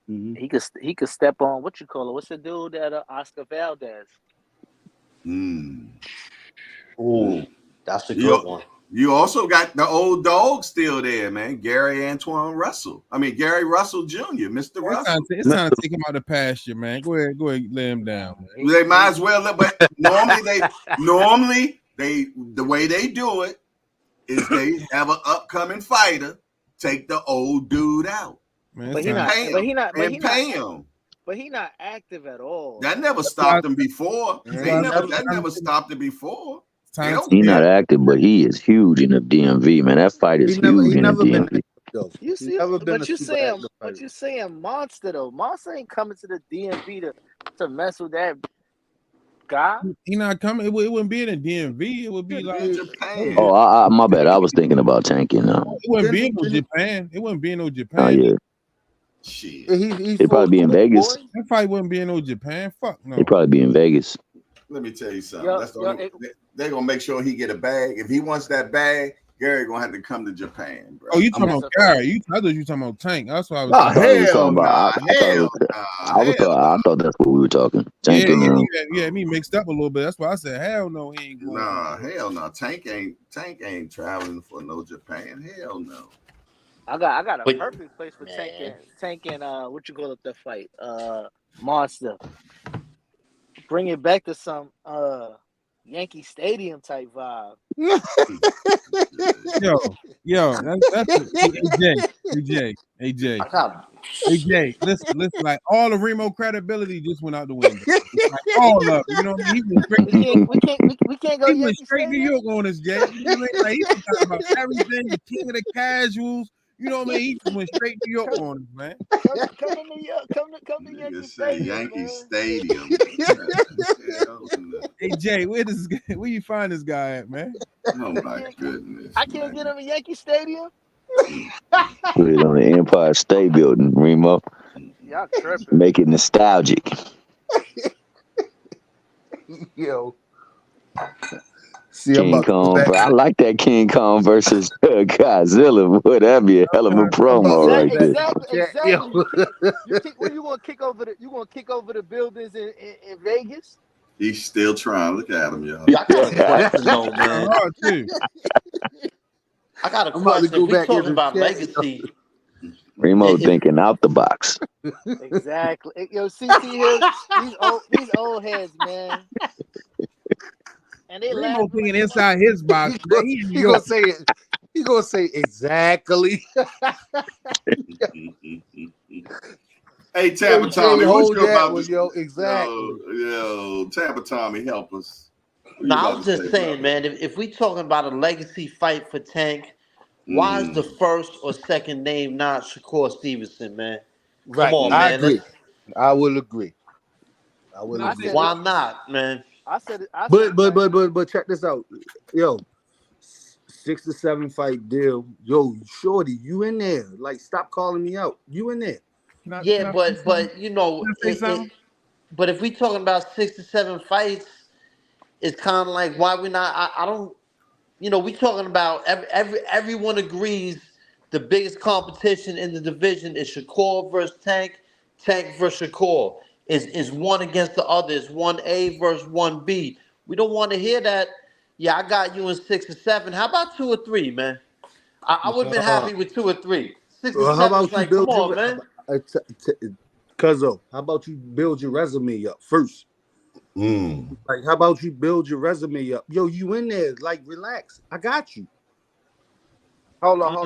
He could step on what you call it. What's the dude that Oscar Valdez? Ooh, that's a good You, one. you also got the old dog still there, man. Gary Russell, Jr., Mr. Russell. It's time to take him out of pasture, man. Go ahead, lay him down, man. They might as well, but normally the way they do it is they have an upcoming fighter take the old dude out. Man, But pay him. But he not active at all. That never stopped him before. That never stopped him before. He's not active, but he is huge in the DMV, man. That fight is huge in the DMV. You see, but you saying Monster though. Monster ain't coming to the DMV to mess with that guy. He not coming. It wouldn't be in the DMV. It would be like Japan. Oh, my bad. I was thinking about tanking now. It wouldn't be in no Japan. It wouldn't be in no Japan. Oh yeah. Shit. He'd probably be in Vegas. That fight wouldn't be in no Japan. Fuck no. He'd probably be in Vegas. Let me tell you something. They're gonna make sure he get a bag. If he wants that bag, Gary gonna have to come to Japan, bro. Oh, you talking about Gary? I thought you talking about Tank. That's what I was. I thought that's what we were talking. Tank me mixed up a little bit. That's why I said hell no, he ain't going. Hell no. Tank ain't traveling for no Japan. Hell no. I got a perfect place for Tank and what you call it, the fight? Monster. Bring it back to some Yankee Stadium type vibe. Yo, AJ, listen, like all the Remo credibility just went out the window. Like, all of it, you know what I mean? We can't go. He went straight to New York on us, Jay. You know what I mean? Like, he was talking about everything, the king of the casuals. You know what I mean? He just went straight to New York on us, man. Come to New York. Come to Yankee Stadium. Hey Jay, where you find this guy at, man? Oh my goodness! I can't get him in Yankee Stadium. Put it on the Empire State Building, Remo. Y'all tripping. Make it nostalgic. Yo. King Kong, bro. I like that King Kong versus Godzilla. Boy, that'd be a hell of a promo right there. Exactly. You gonna kick over the buildings in Vegas? He's still trying. Look at him, y'all. I got a question though, man. I got a question. We talking about legacy. Remo thinking out the box. Exactly. Yo, CT here, these old heads, man. And they Remo thinking inside his box. He gonna say it. He gonna say exactly. Hey, Tampa Tommy, what's your about this? Yo, exactly. Yo, Tampa Tommy, help us. No, I was just saying, man. If we talking about a legacy fight for Tank, why is the first or second name not Shakur Stevenson, man? Right. Come on, I man. agree. I will agree. Why not, man? I said it. But check this out, yo. 6 to 7 fight deal, yo, shorty, you in there? Like, stop calling me out. You in there? But you know, but if we talking about 6 to 7 fights, it's kind of like why we not? I don't. You know, we talking about everyone agrees the biggest competition in the division is Shakur versus Tank versus Shakur. Is one against the other. It's 1A versus 1B. We don't want to hear that. Yeah, I got you in 6 or 7. How about 2 or 3, man? I would have been happy with 2 or 3. 6 or 7. How about you build your man? Cuzzo, how about you build your resume up first? Like, how about you build your resume up? Yo, you in there? Like, relax. I got you. Hold on.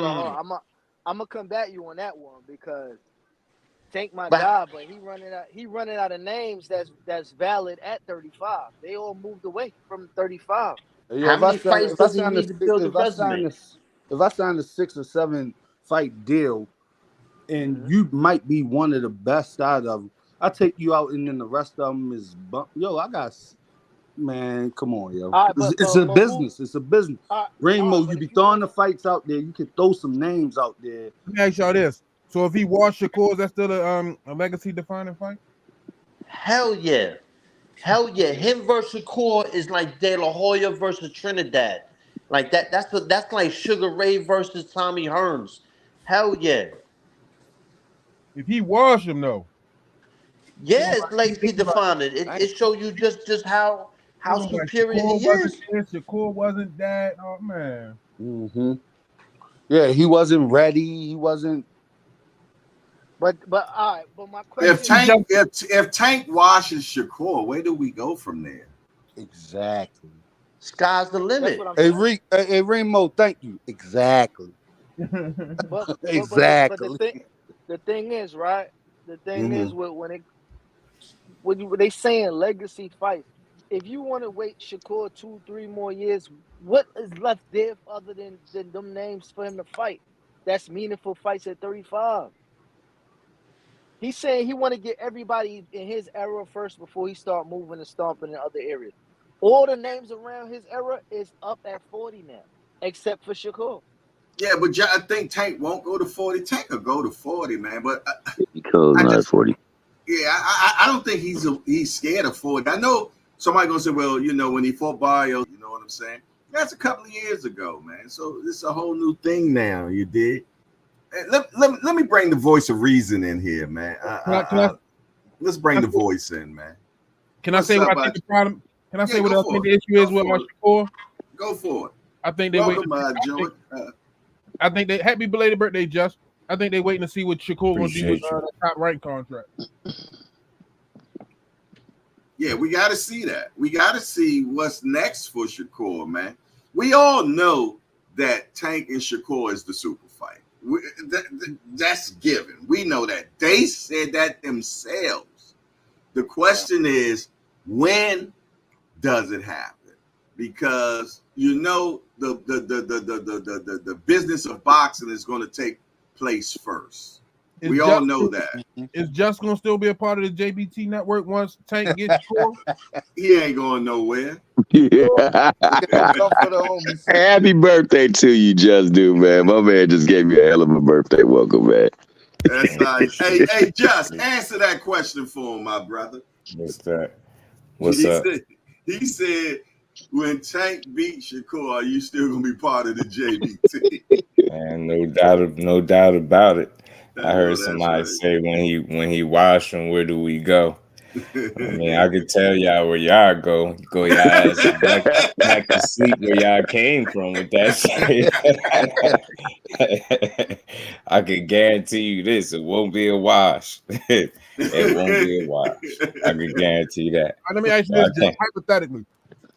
I'm gonna combat you on that one because Tank my guy, but he running out of names that's valid at 35. They all moved away from 35. Yeah, how many fights does he need to build a resume? If I sign a 6 or 7 fight deal, and you might be one of the best out of them, I take you out, and then the rest of them is man. Come on, yo. Right, it's a business. It's a business. Remo, you be throwing the fights out there. You can throw some names out there. Let me ask y'all this. So if he washed Shakur, is that still a legacy defining fight? Hell yeah. Him versus Shakur is like De La Hoya versus Trinidad. Like that. That's like Sugar Ray versus Tommy Hearns. Hell yeah. If he wash him though, Yeah, it's legacy defined. It show you just how superior Shakur he wasn't is. this, Shakur wasn't that. Oh man. Mm-hmm. Yeah, he wasn't ready. He wasn't. But all right. But my If question Tank if Tank washes Shakur, where do we go from there? Exactly. Sky's the that's limit. what I'm Hey, saying. hey, Remo, thank you. Exactly. But Exactly. the thing is, right? The thing is Mm-hmm. when they saying legacy fights, if you want to wait Shakur 2-3 more years, what is left there other than them names for him to fight? That's meaningful fights at 35. He's saying he want to get everybody in his era first before he start moving and stomping in other areas. All the names around his era is up at 40 now, except for Shakur. Yeah, but I think Tank won't go to 40. Tank will go to 40, man. But Because I not just, 40. yeah, I don't think he's scared of 40. I know somebody gonna say, well, when he fought Barrios, you know what I'm saying? That's a couple of years ago, man. So it's a whole new thing now. You did. Let me bring the voice of reason in here, man. Let's bring the voice in, man. Can I say what I think the problem? Can I say what I think the issue is with Shakur? Go for it. I think they Welcome, wait. Joey. I think they happy belated birthday, Just. I think they waiting to see what Shakur gonna do with Appreciate you. the top rank contract. Yeah, we got to see that. We got to see what's next for Shakur, man. We all know that Tank and Shakur is the super fight. That's given. We know that. They said that themselves. The question is, when does it happen? Because the business of boxing is going to take place first. We all know that. Is Just gonna still be a part of the JBT network once Tank gets Shakur? He ain't going nowhere. Yeah. Happy birthday to you, Just Do, man. My man just gave me a hell of a birthday welcome, man. That's nice. Hey, Just answer that question for him, my brother. What's that? What's up? He said, when Tank beat Shakur, are you still gonna be part of the JBT? Man, no doubt about it. I heard somebody say when he washed him, where do we go? I mean, I could tell y'all where y'all go. Go y'all ass back to sleep where y'all came from with that shit. I can guarantee you this: it won't be a wash. It won't be a wash. I can guarantee that. Let me ask you this, just hypothetically.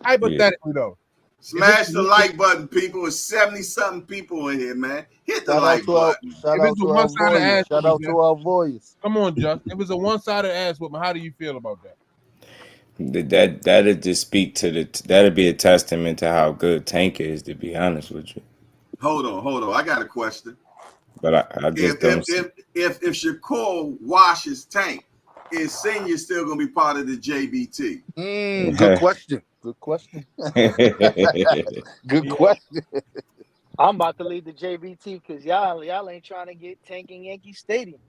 Hypothetically, though. Smash the like button, people. It's 70-something people in here, man. Hit the like button. Shout out to our voice. Come on, Just. If it's a one-sided ass whooping, how do you feel about that? That'd just speak to that'd be a testament to how good Tank is, to be honest with you. Hold on. I got a question. But I just don't. If Shakur washes Tank, is Senior still gonna be part of the JBT? Good question. Good question. Good question. I'm about to leave the JBT because y'all ain't trying to get Tank in Yankee Stadium.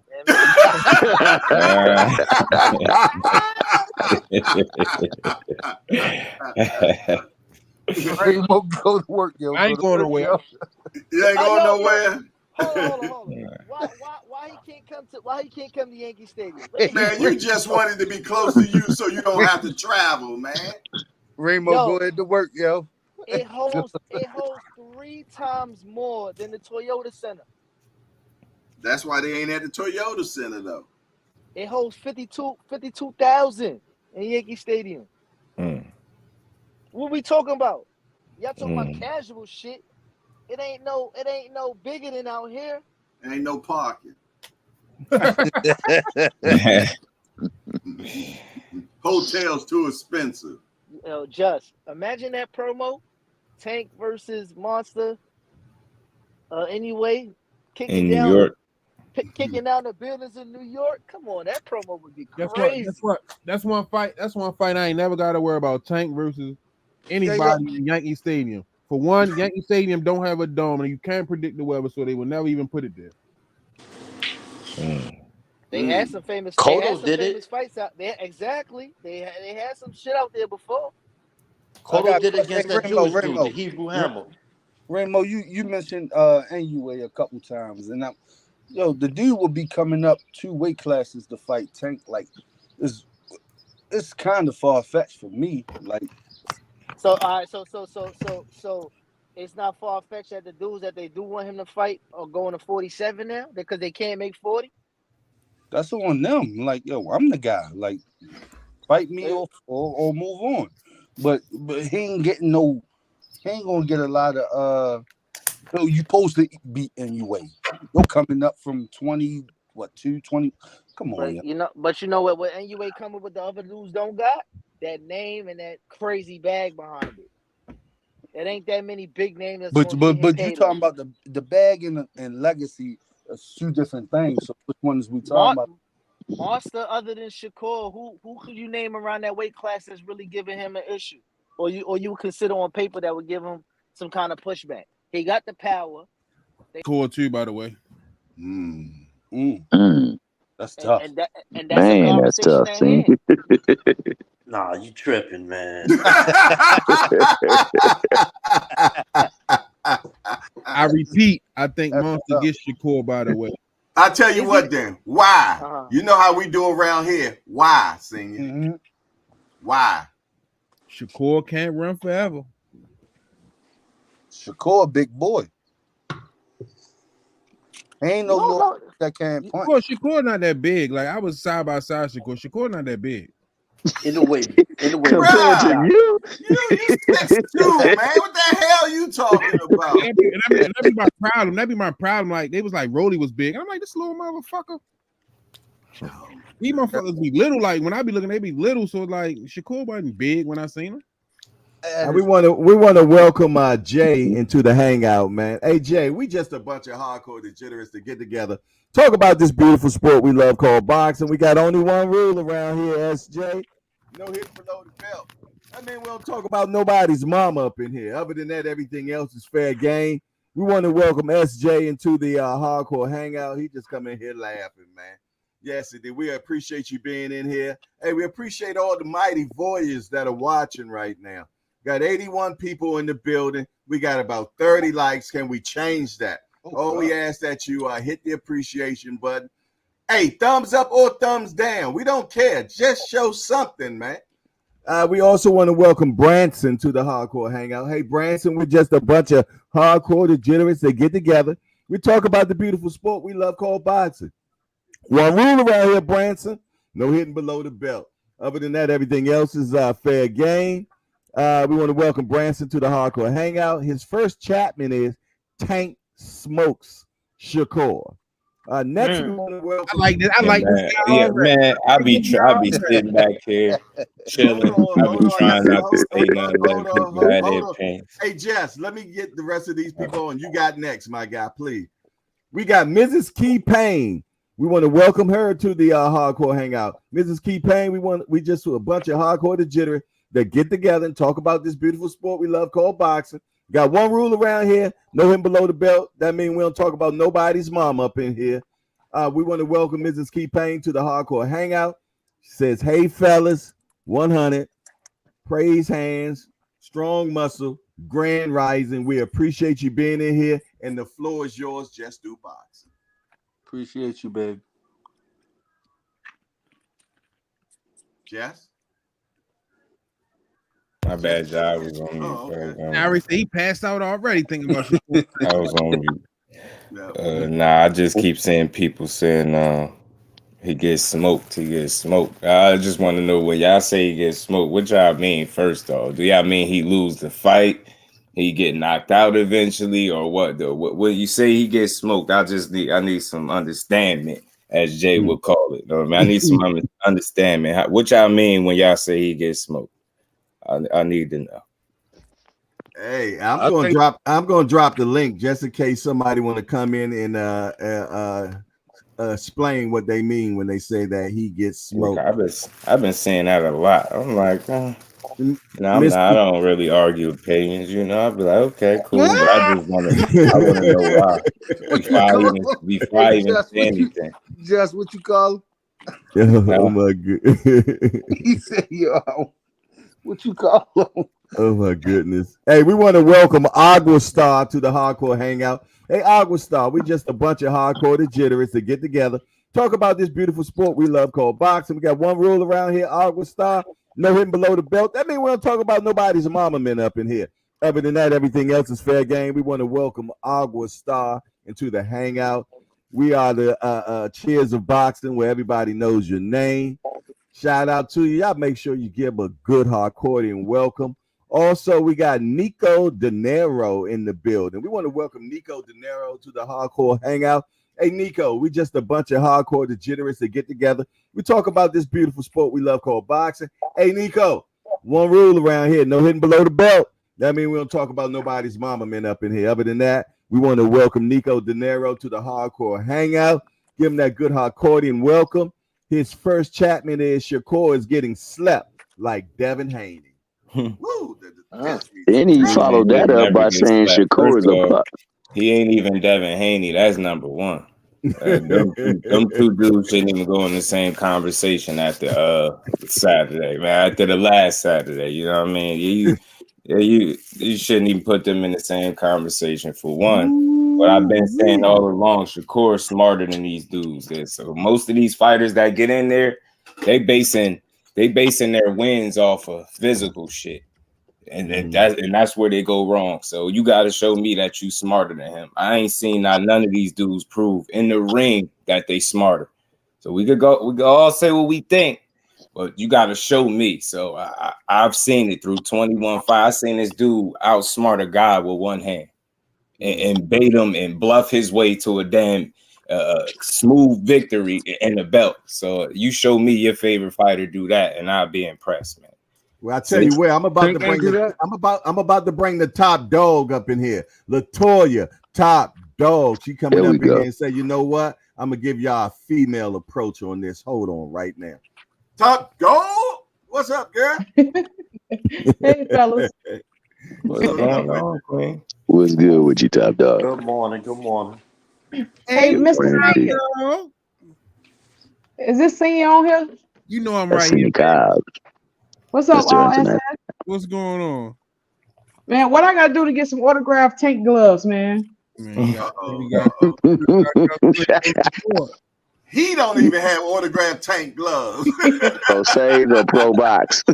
Go to work, yo. I ain't going nowhere. You ain't going nowhere. Hold on. Why he can't come to Yankee Stadium? Man, you just wanted to be close to you so you don't have to travel, man. Remo, go ahead to work, yo. It holds 3 times more than the Toyota Center. That's why they ain't at the Toyota Center though. It holds 52,000 in Yankee Stadium. What we talking about? Y'all talking about casual shit. It ain't no bigger than out here. Ain't no parking. Hotels too expensive. Just imagine that promo. Tank versus Monster. Anyway, kicking New York. Kicking down the buildings in New York. Come on, that promo would be crazy. That's one fight I ain't never got to worry about. Tank versus anybody in Yankee Stadium. For one, Yankee Stadium don't have a dome, and you can't predict the weather, so they will never even put it there. They had some famous fights out there. Exactly. They had some shit out there before. Cotto did it against that Jewish dude, the Hebrew Hammer. Remo, you mentioned NUA a couple times, and Yo, the dude will be coming up 2 weight classes to fight Tank. Like, it's kind of far fetched for me. Like, So all right, so it's not far fetched that the dudes that they do want him to fight are going to 47 now because they can't make 40. that's on them. Like, yo, I'm the guy. Like, fight me or move on. But he ain't getting no. He ain't gonna get a lot of. Yo, you supposed to beat NUA. You're coming up from 20. What 220? Come on, But you know what NUA coming with the other dudes don't got? That name and that crazy bag behind it. It ain't that many big names. But you talking about the bag and legacy are 2 different things. So which one is we talking about? Monster, other than Shakur, who could you name around that weight class that's really giving him an issue, or you consider on paper that would give him some kind of pushback? He got the power. Core too, by the way. That's tough. And that's a conversation at hand. Nah, you tripping, man. I repeat, I think Monster gets Shakur, by the way. I tell you what, then. Why? You know how we do around here. Why, Senior? Mm-hmm. Why? Shakur can't run forever. Shakur, big boy. Ain't no little that can't punch. Shakur not that big. Like, I was side by side Shakur not that big. In a way. Compared to you 6'2", man. What the hell you talking about? That'd be my problem. That'd be my problem. Like, they was like, Rolly was big. I'm like, this little motherfucker. These motherfuckers be little. Like, when I be looking, they be little. So, like, Shakur wasn't big when I seen him. We want to welcome Jay into the hangout, man. Hey, Jay, we just a bunch of hardcore degenerates to get together, talk about this beautiful sport we love called boxing. We got only one rule around here, SJ. No hit below the belt. I mean, we don't talk about nobody's mama up in here. Other than that, everything else is fair game. We want to welcome SJ into the hardcore hangout. He just come in here laughing, man. Yes, indeed. We appreciate you being in here. Hey, we appreciate all the mighty voyeurs that are watching right now. Got 81 people in the building. We got about 30 likes. Can we change that? We ask that you hit the appreciation button. Hey, thumbs up or thumbs down. We don't care. Just show something, man. We also want to welcome Branson to the Hardcore Hangout. Hey, Branson, we're just a bunch of hardcore degenerates that get together. We talk about the beautiful sport we love called boxing. One rule around here, Branson, no hitting below the belt. Other than that, everything else is fair game. We want to welcome Branson to the Hardcore Hangout. His first Chapman is Tank Smokes Shakur. Next, we want to welcome. I like this. I like this. Yeah, man. I be sitting back here chilling. I be trying not to say nothing. Hold on. Hey, Jess, let me get the rest of these people on. You got next, my guy, please. We got Mrs. Key Payne. We want to welcome her to the Hardcore Hangout. Mrs. Key Payne, we just a bunch of hardcore degenerates that get together and talk about this beautiful sport we love called boxing. Got one rule around here, no hitting below the belt. That means we don't talk about nobody's mom up in here. We want to welcome Mrs. Key Payne to the Hardcore Hangout. She says, hey, fellas, 100, praise hands, strong muscle, grand rising. We appreciate you being in here, and the floor is yours. Just do boxing. Appreciate you, babe. Jess? My bad, Jai was on mute. Okay. He passed out already thinking about Shakur. I was on mute. I just keep seeing people saying he gets smoked. I just want to know when y'all say he gets smoked, what y'all mean first, though? Do y'all mean he lose the fight, he get knocked out eventually, or what? Though, what you say he gets smoked? I need some understanding, as Jay would call it. I need some understanding. What y'all mean when y'all say he gets smoked? I need to know. Hey, I'm gonna drop the link just in case somebody want to come in and explain what they mean when they say that he gets smoked. I've been saying that a lot. I'm like, I don't really argue opinions, I'd be like, okay, cool, but I want to know why before I even say anything. Just what you call him? Oh my god. He said, yo. What you call him? Oh my goodness. Hey, we want to welcome Agua Star to the Hardcore Hangout. Hey, Agua Star, we just a bunch of hardcore degenerates that get together, talk about this beautiful sport we love called boxing. We got one rule around here, Agua Star, no hitting below the belt. That means we don't talk about nobody's mama men up in here. Other than that, everything else is fair game. We want to welcome Agua Star into the Hangout. We are the Cheers of Boxing, where everybody knows your name. Shout out to you. Y'all make sure you give a good hardcore welcome. Also, we got Nico De Niro in the building. We want to welcome Nico De Niro to the Hardcore Hangout. Hey, Nico, we just a bunch of hardcore degenerates that get together. We talk about this beautiful sport we love called boxing. Hey, Nico, one rule around here, no hitting below the belt. That means we don't talk about nobody's mama men up in here. Other than that, we want to welcome Nico De Niro to the Hardcore Hangout. Give him that good hardcore welcome. His first Chapman is Shakur is getting slept like Devin Haney. Woo, Then he followed that up by saying Shakur is a pup. He ain't even Devin Haney. That's number one. Them two dudes shouldn't even go in the same conversation after Saturday, man. After the last Saturday, you know what I mean? You shouldn't even put them in the same conversation for one. But I've been saying all along, Shakur is smarter than these dudes. So most of these fighters that get in there, they basing their wins off of physical shit. And that's where they go wrong. So you got to show me that you smarter than him. I ain't seen none of these dudes prove in the ring that they smarter. So we could all say what we think, but you got to show me. So I've seen it through 21 fights. I seen this dude outsmart a guy with one hand and bait him and bluff his way to a damn smooth victory in the belt. So you show me your favorite fighter do that, and I'll be impressed, man. Well, I tell you where I'm about to bring I'm about to bring the top dog up in here. Latoya, top dog. She coming up in here and say, you know what? I'm gonna give y'all a female approach on this. Hold on right now. Top dog, what's up, girl? Hey, fellas. What's going on, Queen? What's good with you, top dog? Good morning. Good morning. Hey, Mr. Senior. Is this Senior on here? You know I'm right here. What's up, all SS? What's going on? Man, what I gotta do to get some autographed tank gloves, man? He don't even have autographed tank gloves. So save the pro box. I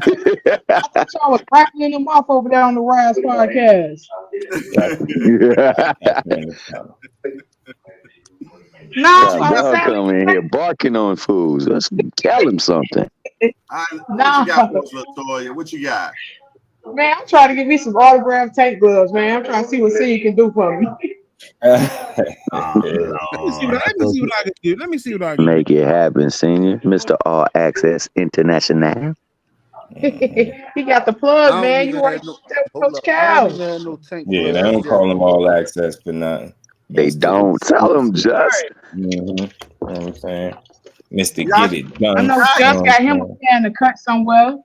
thought y'all was rattling them off over there on the Rize podcast. Y'all come in here barking on fools. Let's tell him something. What you got for us, Latoya? What you got? Man, I'm trying to get me some autographed tank gloves, man. I'm trying to see what Senior can do for me. Let me see what I can do. Let me see what I can do. Make it happen, Senior. Mr. All Access International. He got the plug, man. You already Coach Cal. Yeah, they don't call them All Access for nothing. They don't. Tell them just. You know what I'm saying? Mr. Get It Done. I know Just got him in the cut somewhere.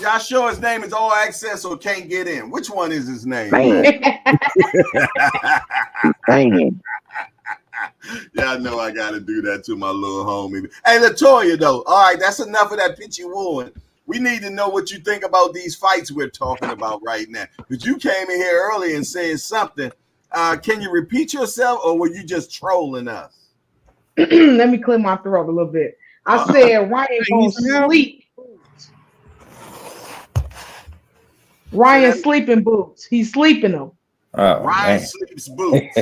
Y'all sure his name is All Access or Can't Get In? Which one is his name? Man. Y'all know I got to do that to my little homie. Hey, Latoya, though. All right, that's enough of that pitchy wooing. We need to know what you think about these fights we're talking about right now. Because you came in here early and said something. Can you repeat yourself, or were you just trolling us? Let me clear my throat a little bit. I said Ryan gonna sleep. Ryan sleeping boots. He's sleeping them. Ryan sleeps boots.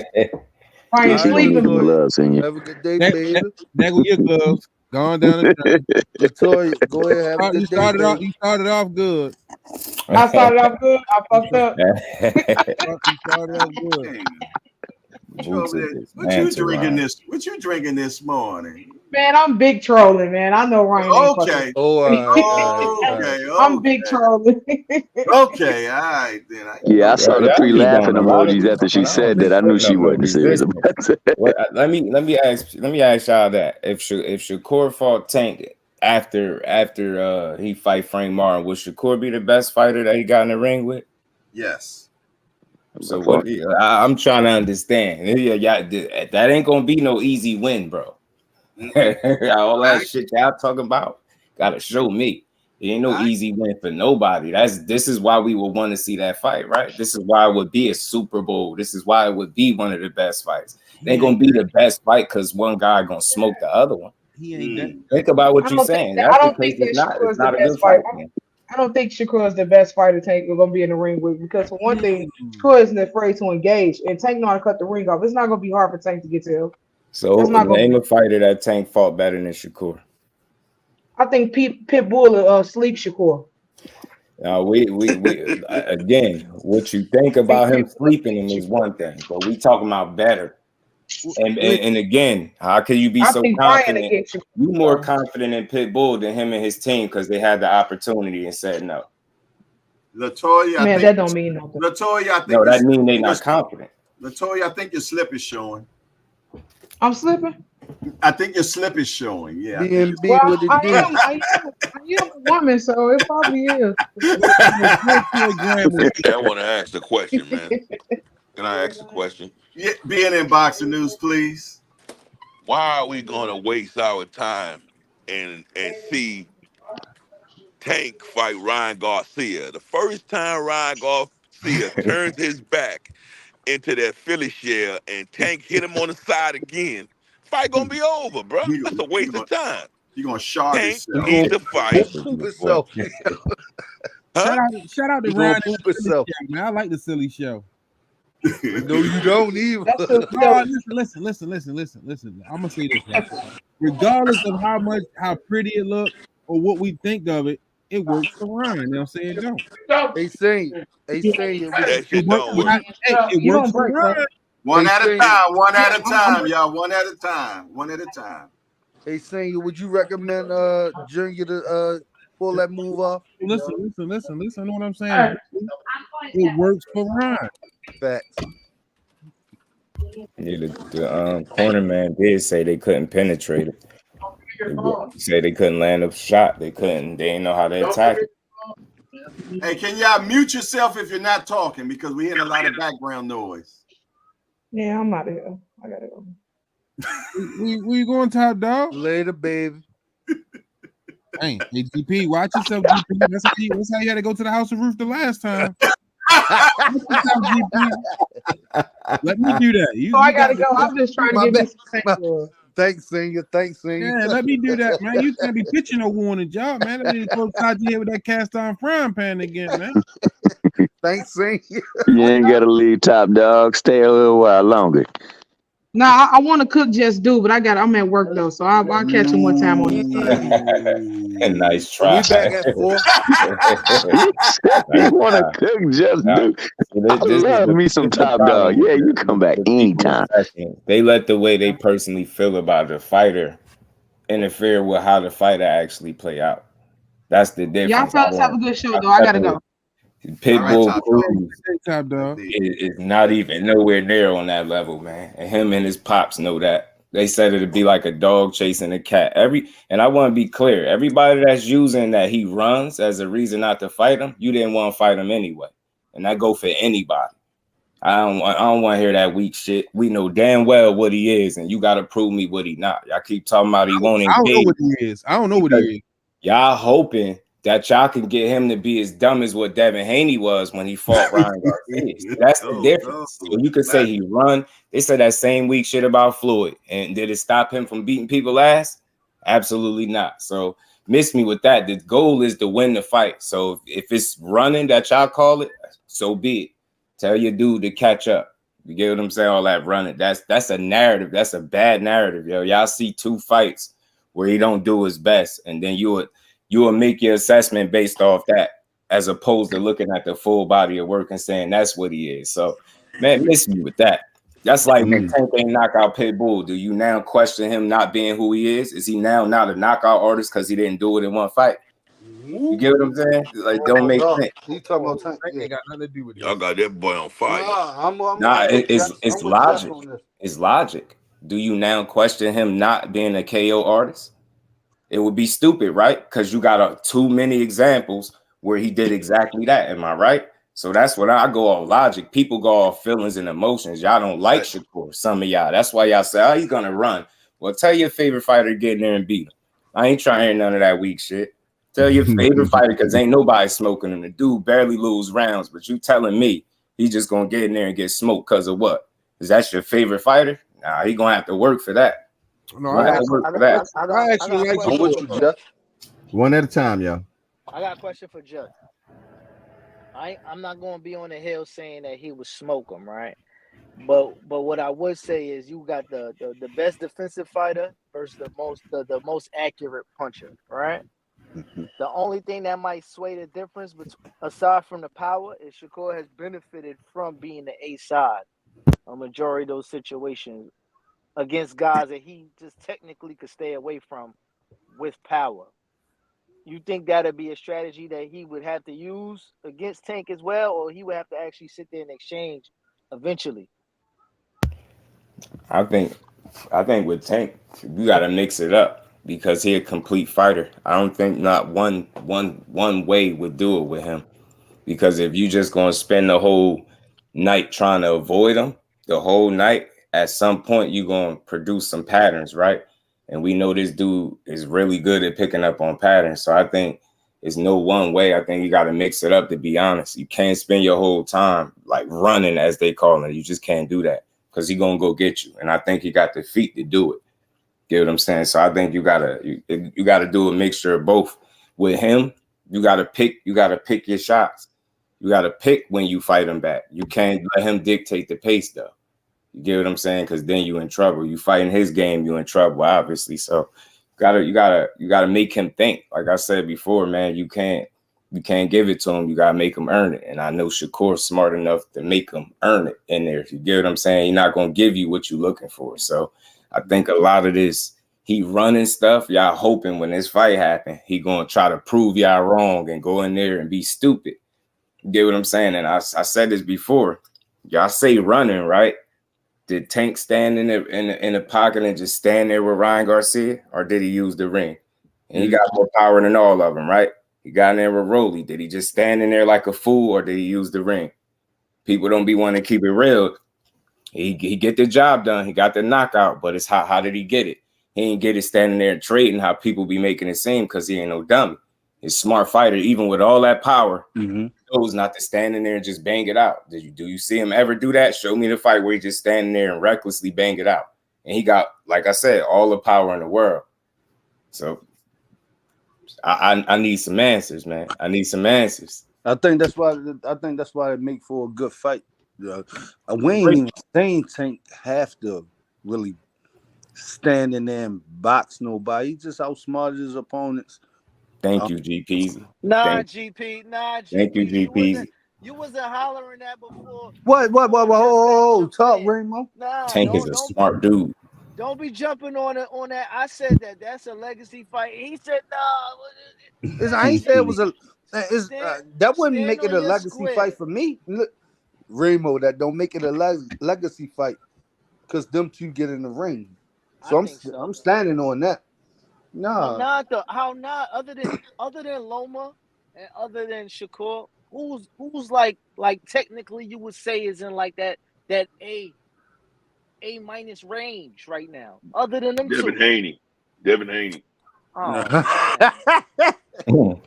Ryan sleeping boots. Have a good day, baby. Naggle your gloves. Going down the track. Latoya, go ahead. Have a good day. You started off good. I started off good. I fucked up. You started off good. What you drinking this? What you drinking this morning? Man, I'm big trolling, man. I know Ryan. Okay. Okay. I'm big trolling. Okay, all right then. Yeah, I saw the three laughing emojis after she said that. I knew she wasn't serious about it. Let me ask y'all that if Shakur fought Tank after he fight Frank Martin, would Shakur be the best fighter that he got in the ring with? Yes. So what? I'm trying to understand. That ain't gonna be no easy win, bro. All that shit y'all talking about, gotta show me. It ain't no easy win for nobody. This is why we would want to see that fight, right? This is why it would be a Super Bowl. This is why it would be one of the best fights. It ain't gonna be the best fight because one guy gonna smoke the other one. He ain't that. Think about what you're saying. That's I the don't case. think that Shakur It's is the not a best good fight, fight. man. I don't think Shakur is the best fighter Tank is gonna be in the ring with because for one thing, Shakur isn't afraid to engage, and Tank know how to cut the ring off. It's not gonna be hard for Tank to get to him. So name a fighter that Tank fought better than Shakur. I think Pitbull sleep Shakur. Now we again, what you think about him sleeping him is one thing, but we talking about better. And again, how can you be so confident? You more confident in Pitbull than him and his team because they had the opportunity and said no. Latoya, man, that don't mean nothing. Latoya, I think no, that means they're not confident. Latoya, I think your slip is showing. I'm slipping. I think your slip is showing. Yeah. Well, I am a woman, so it probably is. I want to ask the question, man. Can I ask a question? Yeah, being in boxing news, please. Why are we gonna waste our time and see Tank fight Ryan Garcia? The first time Ryan Garcia turns his back into that Philly shell and Tank hit him on the side again, fight gonna be over, bro. That's a waste of time. You're gonna shard Tank yourself. needs to fight. Shout out to Ryan. Man, I like the silly show. No, you don't either. No, listen. I'm gonna say this. Right? Regardless of how pretty it looks or what we think of it, it works for Ryan. You know what I'm saying? It don't. They saying that shit don't work. It works for Ryan. One at a time, y'all. One at a time. Hey, saying, would you recommend Junior to pull that move off? Listen. Know what I'm saying? It works for Ryan. Facts. Yeah, the corner man did say they couldn't penetrate it. They say they couldn't land a shot. They didn't know how to attack it. Hey, can y'all mute yourself if you're not talking because we're hearing a lot of background noise? Yeah, I'm out of here. I gotta go. We going top dog? Later, baby. Hey, GP, watch yourself, GP. That's how you had to go to the House of Roof the last time. Let me do that. I gotta go. I'm just trying to get this. Thanks, Senior. Yeah, let me do that, man. You can't be pitching a war on the job, man. Let me go inside your head with that cast iron frying pan again, man. Thanks, Senior. You ain't gotta leave, top dog. Stay a little while longer. No, I want to cook just do, but I'm at work though, so I'll catch him one time on this side. Nice try. We back at 4. You want to cook just do? I love me some top dog. Yeah, you come back anytime. They let the way they personally feel about the fighter interfere with how the fighter actually play out. That's the difference. Y'all fellas have a good show though. I gotta go. Pitbull is not even nowhere near on that level, man. And him and his pops know that. They said it'd be like a dog chasing a cat. And I want to be clear, everybody that's using that he runs as a reason not to fight him, you didn't want to fight him anyway. And that go for anybody. I don't want to hear that weak shit. We know damn well what he is, and you got to prove me what he not. Y'all keep talking about he won't engage. I don't know what he is. I don't know what he is. Y'all hoping that y'all can get him to be as dumb as what Devin Haney was when he fought Ryan Garcia. That's the difference. So you could say he run. They said that same weak shit about Floyd. And did it stop him from beating people ass? Absolutely not. So miss me with that. The goal is to win the fight. So if it's running that y'all call it, so be it. Tell your dude to catch up. You get what I'm saying? All that running. That's a narrative. That's a bad narrative, yo. Y'all see 2 fights where he don't do his best, and then you will make your assessment based off that, as opposed to looking at the full body of work and saying that's what he is. So, man, miss me with that. That's like when Tank ain't knock out Pitbull. Do you now question him not being who he is? Is he now not a knockout artist because he didn't do it in one fight? You get what I'm saying? Like, don't make sense. He talking about Tank. Ain't got nothing to do with it. Y'all got that boy on fire. It's logic. It's logic. Do you now question him not being a KO artist? It would be stupid, right? Because you got too many examples where he did exactly that. Am I right? So that's what I go off logic. People go off feelings and emotions. Y'all don't like Shakur, some of y'all. That's why y'all say, oh, he's going to run. Well, tell your favorite fighter to get in there and beat him. I ain't trying to hear none of that weak shit. Tell your favorite fighter, because ain't nobody smoking him. The dude barely lose rounds, but you telling me he's just gonna get in there and get smoked because of what? Is that your favorite fighter? Nah, he gonna have to work for that. No, I I got, actually, I got, I, I got, I I actually got a like I'm question with for you, Shakur. Just. Jeff. One at a time, yo. I got a question for Just. I'm not going to be on the hill saying that he would smoke him, right? But what I would say is you got the best defensive fighter versus the most accurate puncher, right? The only thing that might sway the difference aside from the power is Shakur has benefited from being the A side a majority of those situations against guys that he just technically could stay away from with power. You think that'd be a strategy that he would have to use against Tank as well, or he would have to actually sit there and exchange eventually? I think with Tank, you gotta mix it up because he a complete fighter. I don't think not one way would do it with him. Because if you just gonna spend the whole night trying to avoid him, the whole night, at some point you gonna produce some patterns, right? And we know this dude is really good at picking up on patterns. So I think it's no one way. I think you got to mix it up. To be honest, you can't spend your whole time like running, as they call it. You just can't do that because he gonna go get you. And I think he got the feet to do it. Get what I'm saying? So I think you gotta do a mixture of both. With him, you gotta pick your shots. You gotta pick when you fight him back. You can't let him dictate the pace though. You get what I'm saying? Because then you in trouble. You fighting his game, you in trouble, obviously. So you gotta make him think. Like I said before, man, you can't give it to him. You gotta make him earn it. And I know Shakur's smart enough to make him earn it in there. If you get what I'm saying, he's not gonna give you what you're looking for. So I think a lot of this, he running stuff, y'all hoping when this fight happen, he gonna try to prove y'all wrong and go in there and be stupid. You get what I'm saying? And I said this before. Y'all say running, right? Did Tank stand in the pocket and just stand there with Ryan Garcia, or did he use the ring? And he got more power than all of them, right? He got in there with Rolly. Did he just stand in there like a fool, or did he use the ring? People don't be wanting to keep it real. He get the job done. He got the knockout, but it's how did he get it? He ain't get it standing there and trading how people be making it seem because he ain't no dummy. He's a smart fighter, even with all that power. Knows not to stand in there and just bang it out. Do you see him ever do that? Show me the fight where he just standing there and recklessly bang it out. And he got, like I said, all the power in the world. So I need some answers, man. I need some answers. I think that's why it make for a good fight. We ain't even saying Tank have to really stand in there and box nobody. He just outsmarted his opponents. Thank you, GP. Nah, Thank you, GP. GP. You wasn't hollering that before. What? Talk, Raymond. Nah, Tank is a smart dude. Don't be jumping on that. I said that's a legacy fight. He said, nah. I ain't say it was a. That wouldn't make it a legacy fight for me. Look, Ramo, that don't make it a legacy fight because them two get in the ring. So I'm standing on that. Nah. How not? Other than Loma and other than Shakur, who's like technically you would say is in like that A minus range right now. Other than them Devin two. Devin Haney. Oh,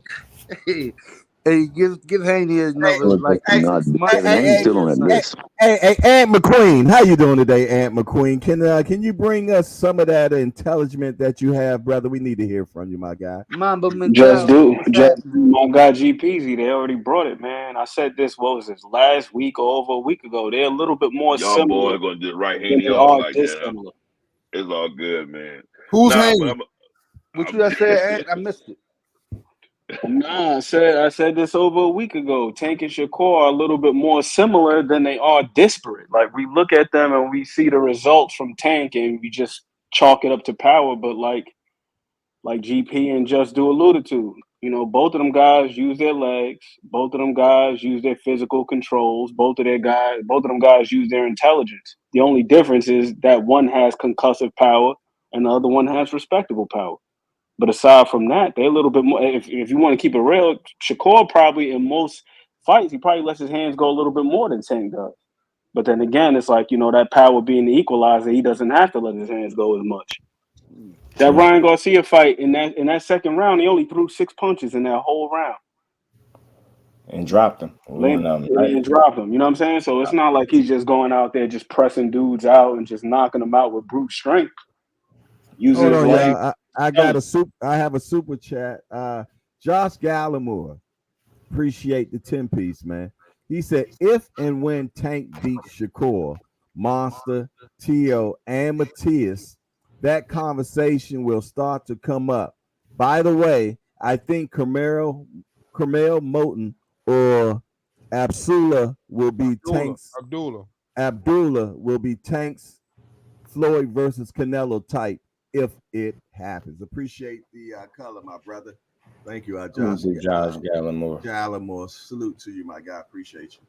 Hey, give Haney another like He's still on that list. Hey, Aunt McQueen, how you doing today, Aunt McQueen? Can you bring us some of that intelligence that you have, brother? We need to hear from you, my guy. Just my guy GPZ. They already brought it, man. I said this. What was this? Last week or over a week ago. They're a little bit more Y'all similar boys gonna just write than Haney they off are like dissimilar. that. It's all good, man. Who's Haney? But What you just said? I missed it. Nah, I said this over a week ago. Tank and Shakur are a little bit more similar than they are disparate. Like we look at them and we see the results from Tank and we just chalk it up to power. But like GP and Just Do alluded to, both of them guys use their legs. Both of them guys use their physical controls. Both of them guys use their intelligence. The only difference is that one has concussive power and the other one has respectable power. But aside from that, they're a little bit more. If you want to keep it real, Shakur probably in most fights he probably lets his hands go a little bit more than Tank does. But then again, it's like that power being the equalizer, he doesn't have to let his hands go as much. That Ryan Garcia fight in that second round, he only threw 6 punches in that whole round. And dropped him. And dropped him. You know what I'm saying? So it's not like he's just going out there just pressing dudes out and just knocking them out with brute strength. Using Hold on, his leg. y'all. I have a super chat. Josh Gallimore, appreciate the 10-piece, man. He said, if and when Tank beats Shakur, Monster, Tio, and Matias, that conversation will start to come up. By the way, I think Carmel Moten or Abdullah will be Tank's Abdullah will be Tank's Floyd versus Canelo type if it happens. Appreciate the color, my brother. Thank you, Josh. Josh Gallimore. Gallimore, salute to you, my guy. Appreciate you.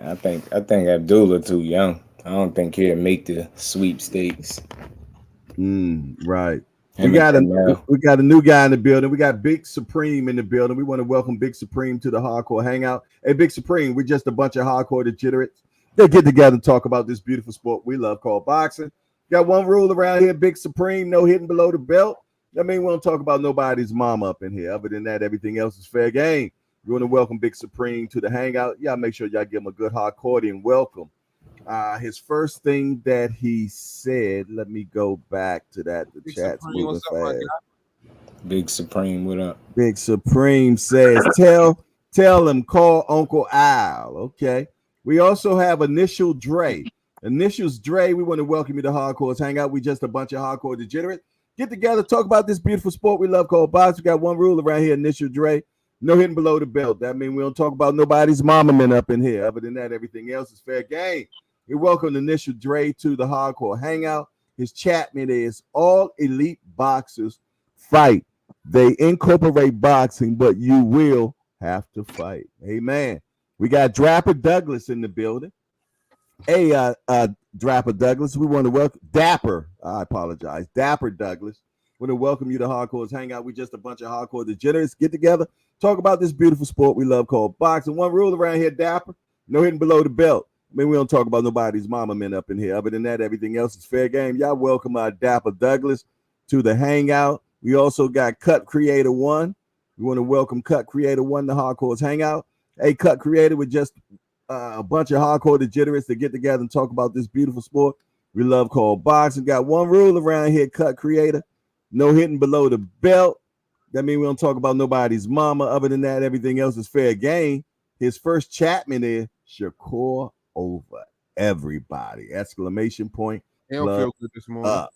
I think Abdullah too young. I don't think he'll make the sweepstakes. Right. We got a new guy in the building. We got Big Supreme in the building. We want to welcome Big Supreme to the Hardcore Hangout. Hey, Big Supreme, we're just a bunch of hardcore degenerates. They get together and talk about this beautiful sport we love called boxing. Got one rule around here, Big Supreme, no hitting below the belt. I mean, we don't talk about nobody's mama up in here. Other than that, everything else is fair game. We want to welcome Big Supreme to the Hangout. Y'all make sure y'all give him a good hardcore welcome. His first thing that he said, let me go back to that. The Big chat's Supreme, moving fast. Big Supreme, what up? Big Supreme says, tell him, call Uncle Al. Okay. We also have Initial Dre. Initials Dre, we want to welcome you to Hardcore's Hangout. We just a bunch of hardcore degenerates. Get together, talk about this beautiful sport we love called boxing. We got one rule around here, Initial Dre. No hitting below the belt. That means we don't talk about nobody's mama men up in here. Other than that, everything else is fair game. We welcome Initial Dre to the Hardcore Hangout. His chatman is all elite boxers fight. They incorporate boxing, but you will have to fight. Amen. We got Dapper Douglas in the building. Hey, Dapper Douglas, we want to welcome Dapper. I apologize. Dapper Douglas. We want to welcome you to Hardcore's Hangout. We just a bunch of hardcore degenerates. Get together, talk about this beautiful sport we love called boxing. One rule around here, Dapper, no hitting below the belt. I mean, we don't talk about nobody's mama men up in here. Other than that, everything else is fair game. Y'all welcome Dapper Douglas to the Hangout. We also got Cut Creator 1. We want to welcome Cut Creator 1 to Hardcore's Hangout. Hey, Cut Creator, with just a bunch of hardcore degenerates to get together and talk about this beautiful sport we love called boxing. Got one rule around here, Cut Creator. No hitting below the belt. That means we don't talk about nobody's mama. Other than that, everything else is fair game. His first chatman is Shakur over everybody! Exclamation point. He don't feel good this morning.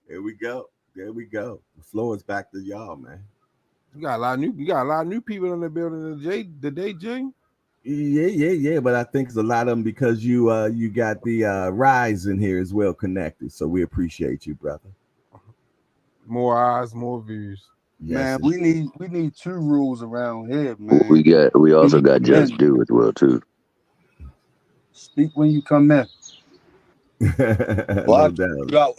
Here we go. There we go. The floor is back to y'all, man. You got a lot of new people in the building today, Jay. Yeah. But I think it's a lot of them because you got the Rize in here as well connected. So we appreciate you, brother. More eyes, more views. Yes, man, we need 2 rules around here, man. We also got Just Do as well too. Speak when you come in. No doubt.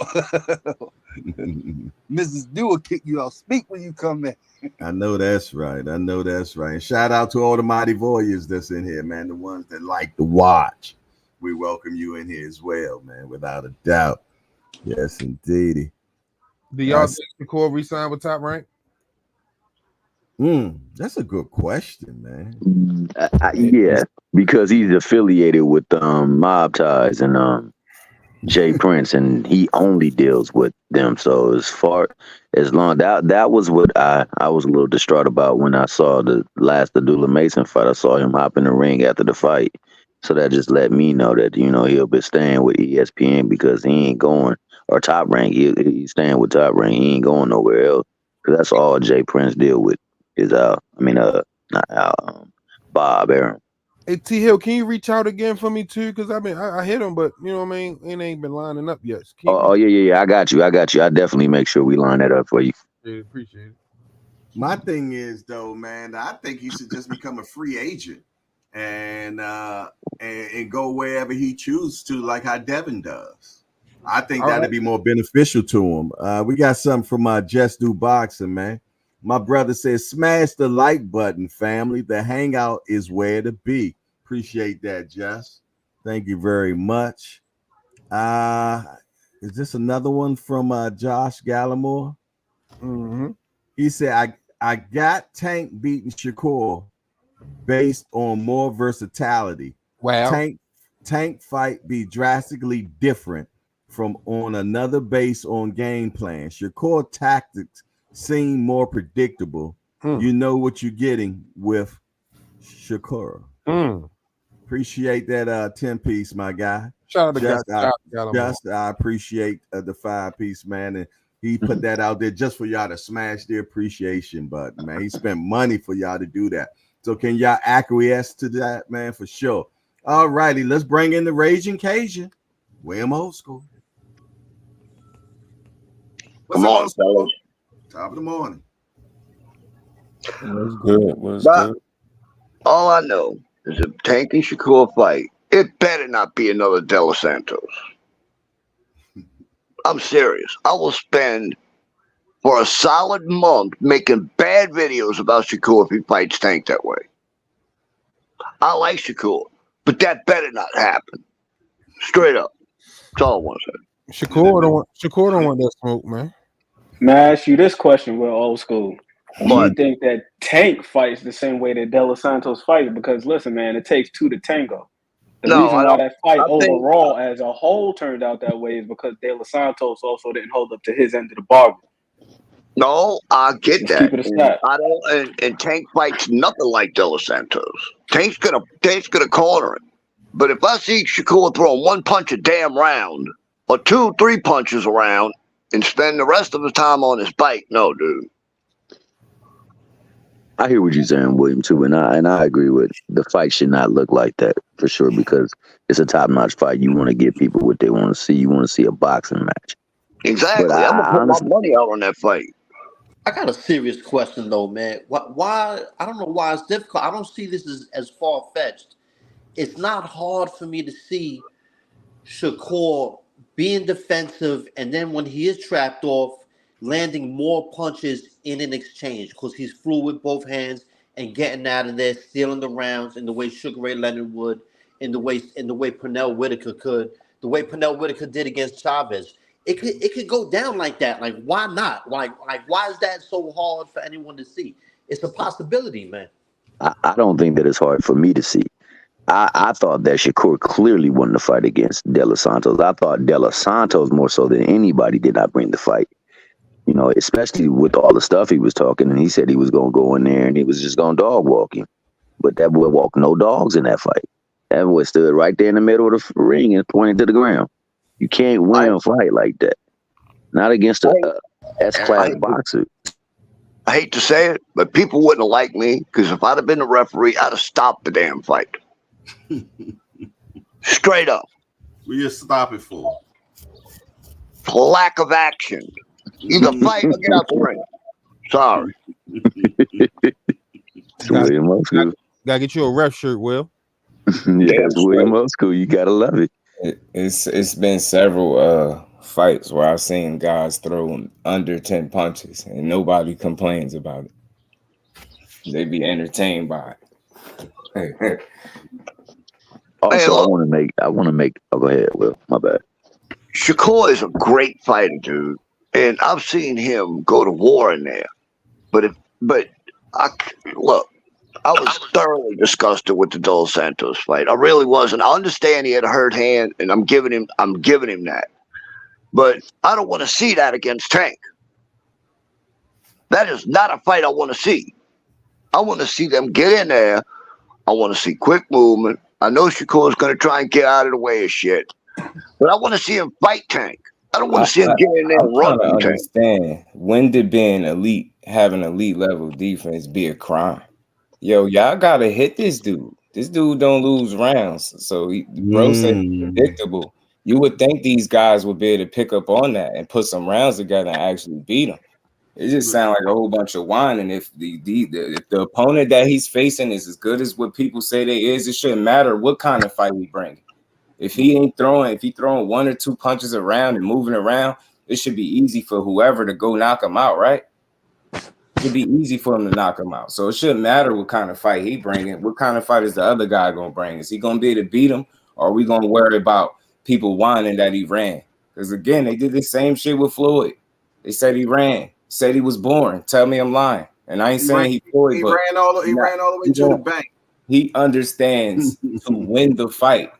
Mrs. Do will kick you out. Speak when you come in. I know that's right. And shout out to all the mighty voyeurs that's in here, man. The ones that like to watch. We welcome you in here as well, man, without a doubt. Yes, indeedy. Do y'all think Shakur re-sign with Top Rank? That's a good question, man. Yeah, because he's affiliated with Mob Ties and Jay Prince, and he only deals with them. So as long that was what I was a little distraught about when I saw the last Abdullah Mason fight. I saw him hop in the ring after the fight, so that just let me know that he'll be staying with ESPN because he ain't going, or Top Rank. He's staying with Top Rank. He ain't going nowhere else because that's all Jay Prince deal with is Bob Aaron. Hey, T Hill, can you reach out again for me too? Because I hit him, but you know what I mean? It ain't been lining up yet. Yeah. I got you. I definitely make sure we line that up for you. Appreciate it. My thing is though, man, I think he should just become a free agent and go wherever he chooses to, like how Devin does. I think that'd be more beneficial to him. We got something from Just Do Boxing, man. My brother says, smash the like button, family. The Hangout is where to be. Appreciate that, Jess. Thank you very much. Is this another one from Josh Gallimore? Mm-hmm. He said, I got Tank beating Shakur based on more versatility. Wow. Tank fight be drastically different from on another base on game plan. Shakur tactics seem more predictable. You know what you're getting with Shakur. Appreciate that 10-piece, my guy. Shout out to Just I appreciate the 5-piece, man. And he put that out there just for y'all to smash the appreciation button, man. He spent money for y'all to do that. So can y'all acquiesce to that, man? For sure. All righty, let's bring in the Raging Cajun, William Old School. Come on, fellas. Top of the morning. What's good? What's good? All I know is a Tank and Shakur fight. It better not be another De Los Santos. I'm serious. I will spend for a solid month making bad videos about Shakur if he fights Tank that way. I like Shakur, but that better not happen. Straight up. That's all I want to say. Shakur don't want that smoke, man. May I ask you this question, Will Old School? Do you think that Tank fights the same way that De Los Santos fights? Because listen, man, it takes two to tango. The reason why that fight overall as a whole turned out that way is because De Los Santos also didn't hold up to his end of the bargain. No, I get Let's that. keep it a stat. I don't, and Tank fights nothing like De Los Santos. Tank's gonna corner him. But if I see Shakur throwing one punch a damn round, or 2-3 punches around, and spend the rest of the time on his bike, no, dude. I hear what you're saying, William, too, and I agree with the fight should not look like that for sure because it's a top-notch fight. You want to give people what they want to see. You want to see a boxing match. Exactly. But I'm gonna put my money out on that fight. I got a serious question though, man. Why? I don't know why it's difficult. I don't see this as far-fetched. It's not hard for me to see Shakur being defensive, and then when he is trapped off, landing more punches in an exchange because he's fluid with both hands and getting out of there, stealing the rounds in the way Sugar Ray Leonard would, in the way Pernell Whitaker could, the way Pernell Whitaker did against Chavez. It could go down like that. Like, why not? Like why is that so hard for anyone to see? It's a possibility, man. I don't think that it's hard for me to see. I thought that Shakur clearly won the fight against De Los Santos. I thought De Los Santos more so than anybody did not bring the fight. You know, especially with all the stuff he was talking, and he said he was going to go in there and he was just going to dog walk him. But that boy walked no dogs in that fight. That boy stood right there in the middle of the ring and pointed to the ground. You can't win a fight like that. Not against a S-class boxer. I hate to say it, but people wouldn't have liked me because if I'd have been the referee, I'd have stopped the damn fight. Straight up. What you stop it for? Lack of action. Either fight or get out the ring. Sorry. Gotta get you a ref shirt, Will. Yeah, it's William Old School. You gotta love it. It's been several fights where I've seen guys throw under 10 punches and nobody complains about it. They be entertained by it. Also, I want to make. Oh, go ahead, Will. My bad. Shakur is a great fighter, dude, and I've seen him go to war in there. But I was thoroughly disgusted with the De Los Santos fight. I really wasn't. I understand he had a hurt hand, and I'm giving him that. But I don't want to see that against Tank. That is not a fight I want to see. I want to see them get in there. I want to see quick movement. I know Shakur is going to try and get out of the way of shit, but I want to see him fight Tank. I don't want to see him get in there and run through Tank. Understand, when did being elite, having elite level defense be a crime? Yo, y'all gotta hit this dude. This dude don't lose rounds. So bro said predictable. You would think these guys would be able to pick up on that and put some rounds together and actually beat him. It just sounds like a whole bunch of whining. If if the opponent that he's facing is as good as what people say they is, it shouldn't matter what kind of fight we bring. If he throwing 1 or 2 punches around and moving around, it should be easy for whoever to go knock him out, right? It'd be easy for him to knock him out. So it shouldn't matter what kind of fight he bringing. What kind of fight is the other guy gonna bring? Is he gonna be able to beat him, or are we gonna worry about people whining that he ran? Because again, they did the same shit with Floyd. They said he ran, said he was born. Tell me I'm lying. And I ain't saying he Floyd, he but ran all the way to the bank. He understands to win the fight.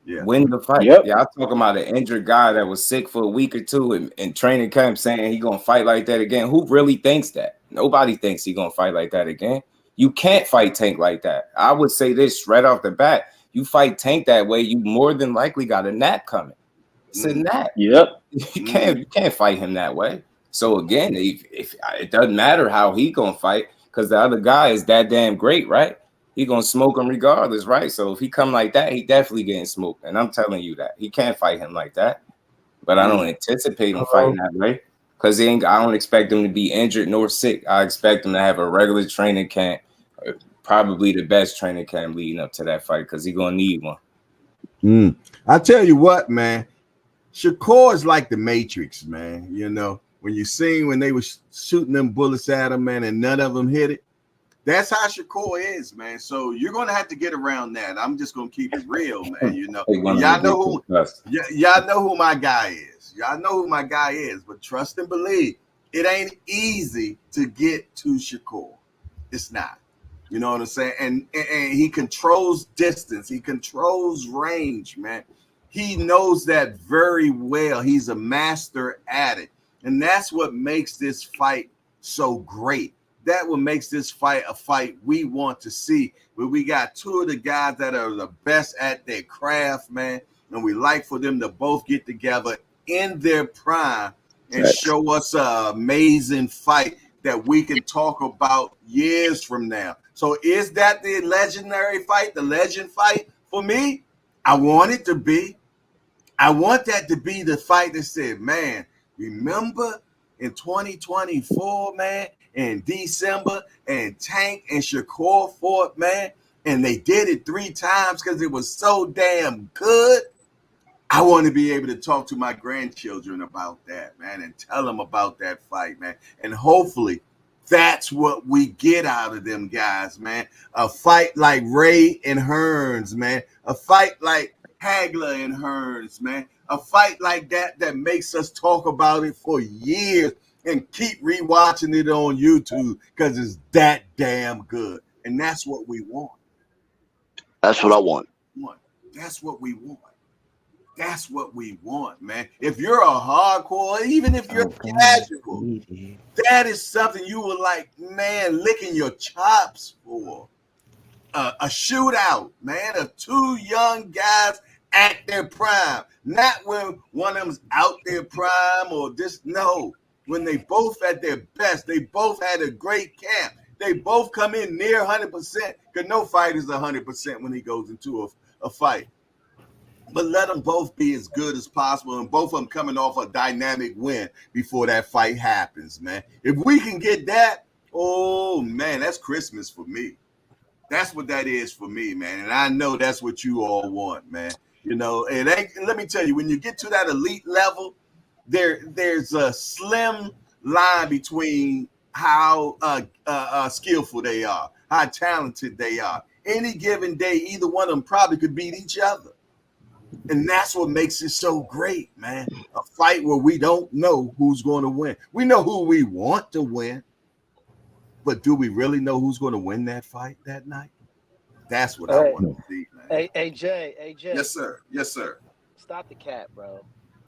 Yeah. Win the fight. Yep. Yeah, I'm talking about an injured guy that was sick for a week or two in training camp saying he gonna fight like that again. Who really thinks that? Nobody thinks he gonna fight like that again. You can't fight Tank like that. I would say this right off the bat. You fight Tank that way, you more than likely got a nap coming. It's a nap. Yep. You can't fight him that way. So again, if it doesn't matter how he gonna fight, because the other guy is that damn great, right? He gonna smoke him regardless, right? So if he come like that, he definitely getting smoked. And I'm telling you that he can't fight him like that. But I don't anticipate him fighting that way, because I don't expect him to be injured nor sick. I expect him to have a regular training camp, probably the best training camp leading up to that fight, because he's gonna need one. I tell you what, man, Shakur is like the Matrix, man. You know, when you seen when they were shooting them bullets at him, man, and none of them hit it. That's how Shakur is, man. So you're gonna have to get around that. I'm just gonna keep it real, man. You know, y'all know who my guy is. Y'all know who my guy is. But trust and believe, it ain't easy to get to Shakur. It's not. You know what I'm saying? And he controls distance. He controls range, man. He knows that very well. He's a master at it, and that's what makes this fight so great. That what makes this fight a fight we want to see. Where we got two of the guys that are the best at their craft, man. And we like for them to both get together in their prime and show us an amazing fight that we can talk about years from now. So is that the legendary fight, the legend fight? For me, I want it to be. I want that to be the fight that said, man, remember in 2024, man, in December, and Tank and Shakur fought, man, and they did it 3 times because it was so damn good. I want to be able to talk to my grandchildren about that, man, and tell them about that fight, man. And hopefully that's what we get out of them guys, man. A fight like Ray and Hearns, man. A fight like Hagler and Hearns, man. A fight like that makes us talk about it for years and keep rewatching it on YouTube because it's that damn good. And that's what we want. That's what I want. That's what we want. That's what we want, man. If you're a hardcore, even if you're casual, that is something you were like, man, licking your chops for. A shootout, man, of 2 young guys at their prime. Not when one of them's out their prime or just, no. When they both at their best, they both had a great camp. They both come in near 100%, because no fight is 100% when he goes into a fight. But let them both be as good as possible, and both of them coming off a dynamic win before that fight happens, man. If we can get that, oh, man, that's Christmas for me. That's what that is for me, man. And I know that's what you all want, man. You know, it ain't, let me tell you, when you get to that elite level, there's a slim line between how skillful they are, how talented they are. Any given day, either one of them probably could beat each other. And that's what makes it so great, man. A fight where we don't know who's going to win. We know who we want to win, but do we really know who's going to win that fight that night? That's what I want to see, man. Hey, Jay. Yes, sir. Yes, sir. Stop the cap, bro.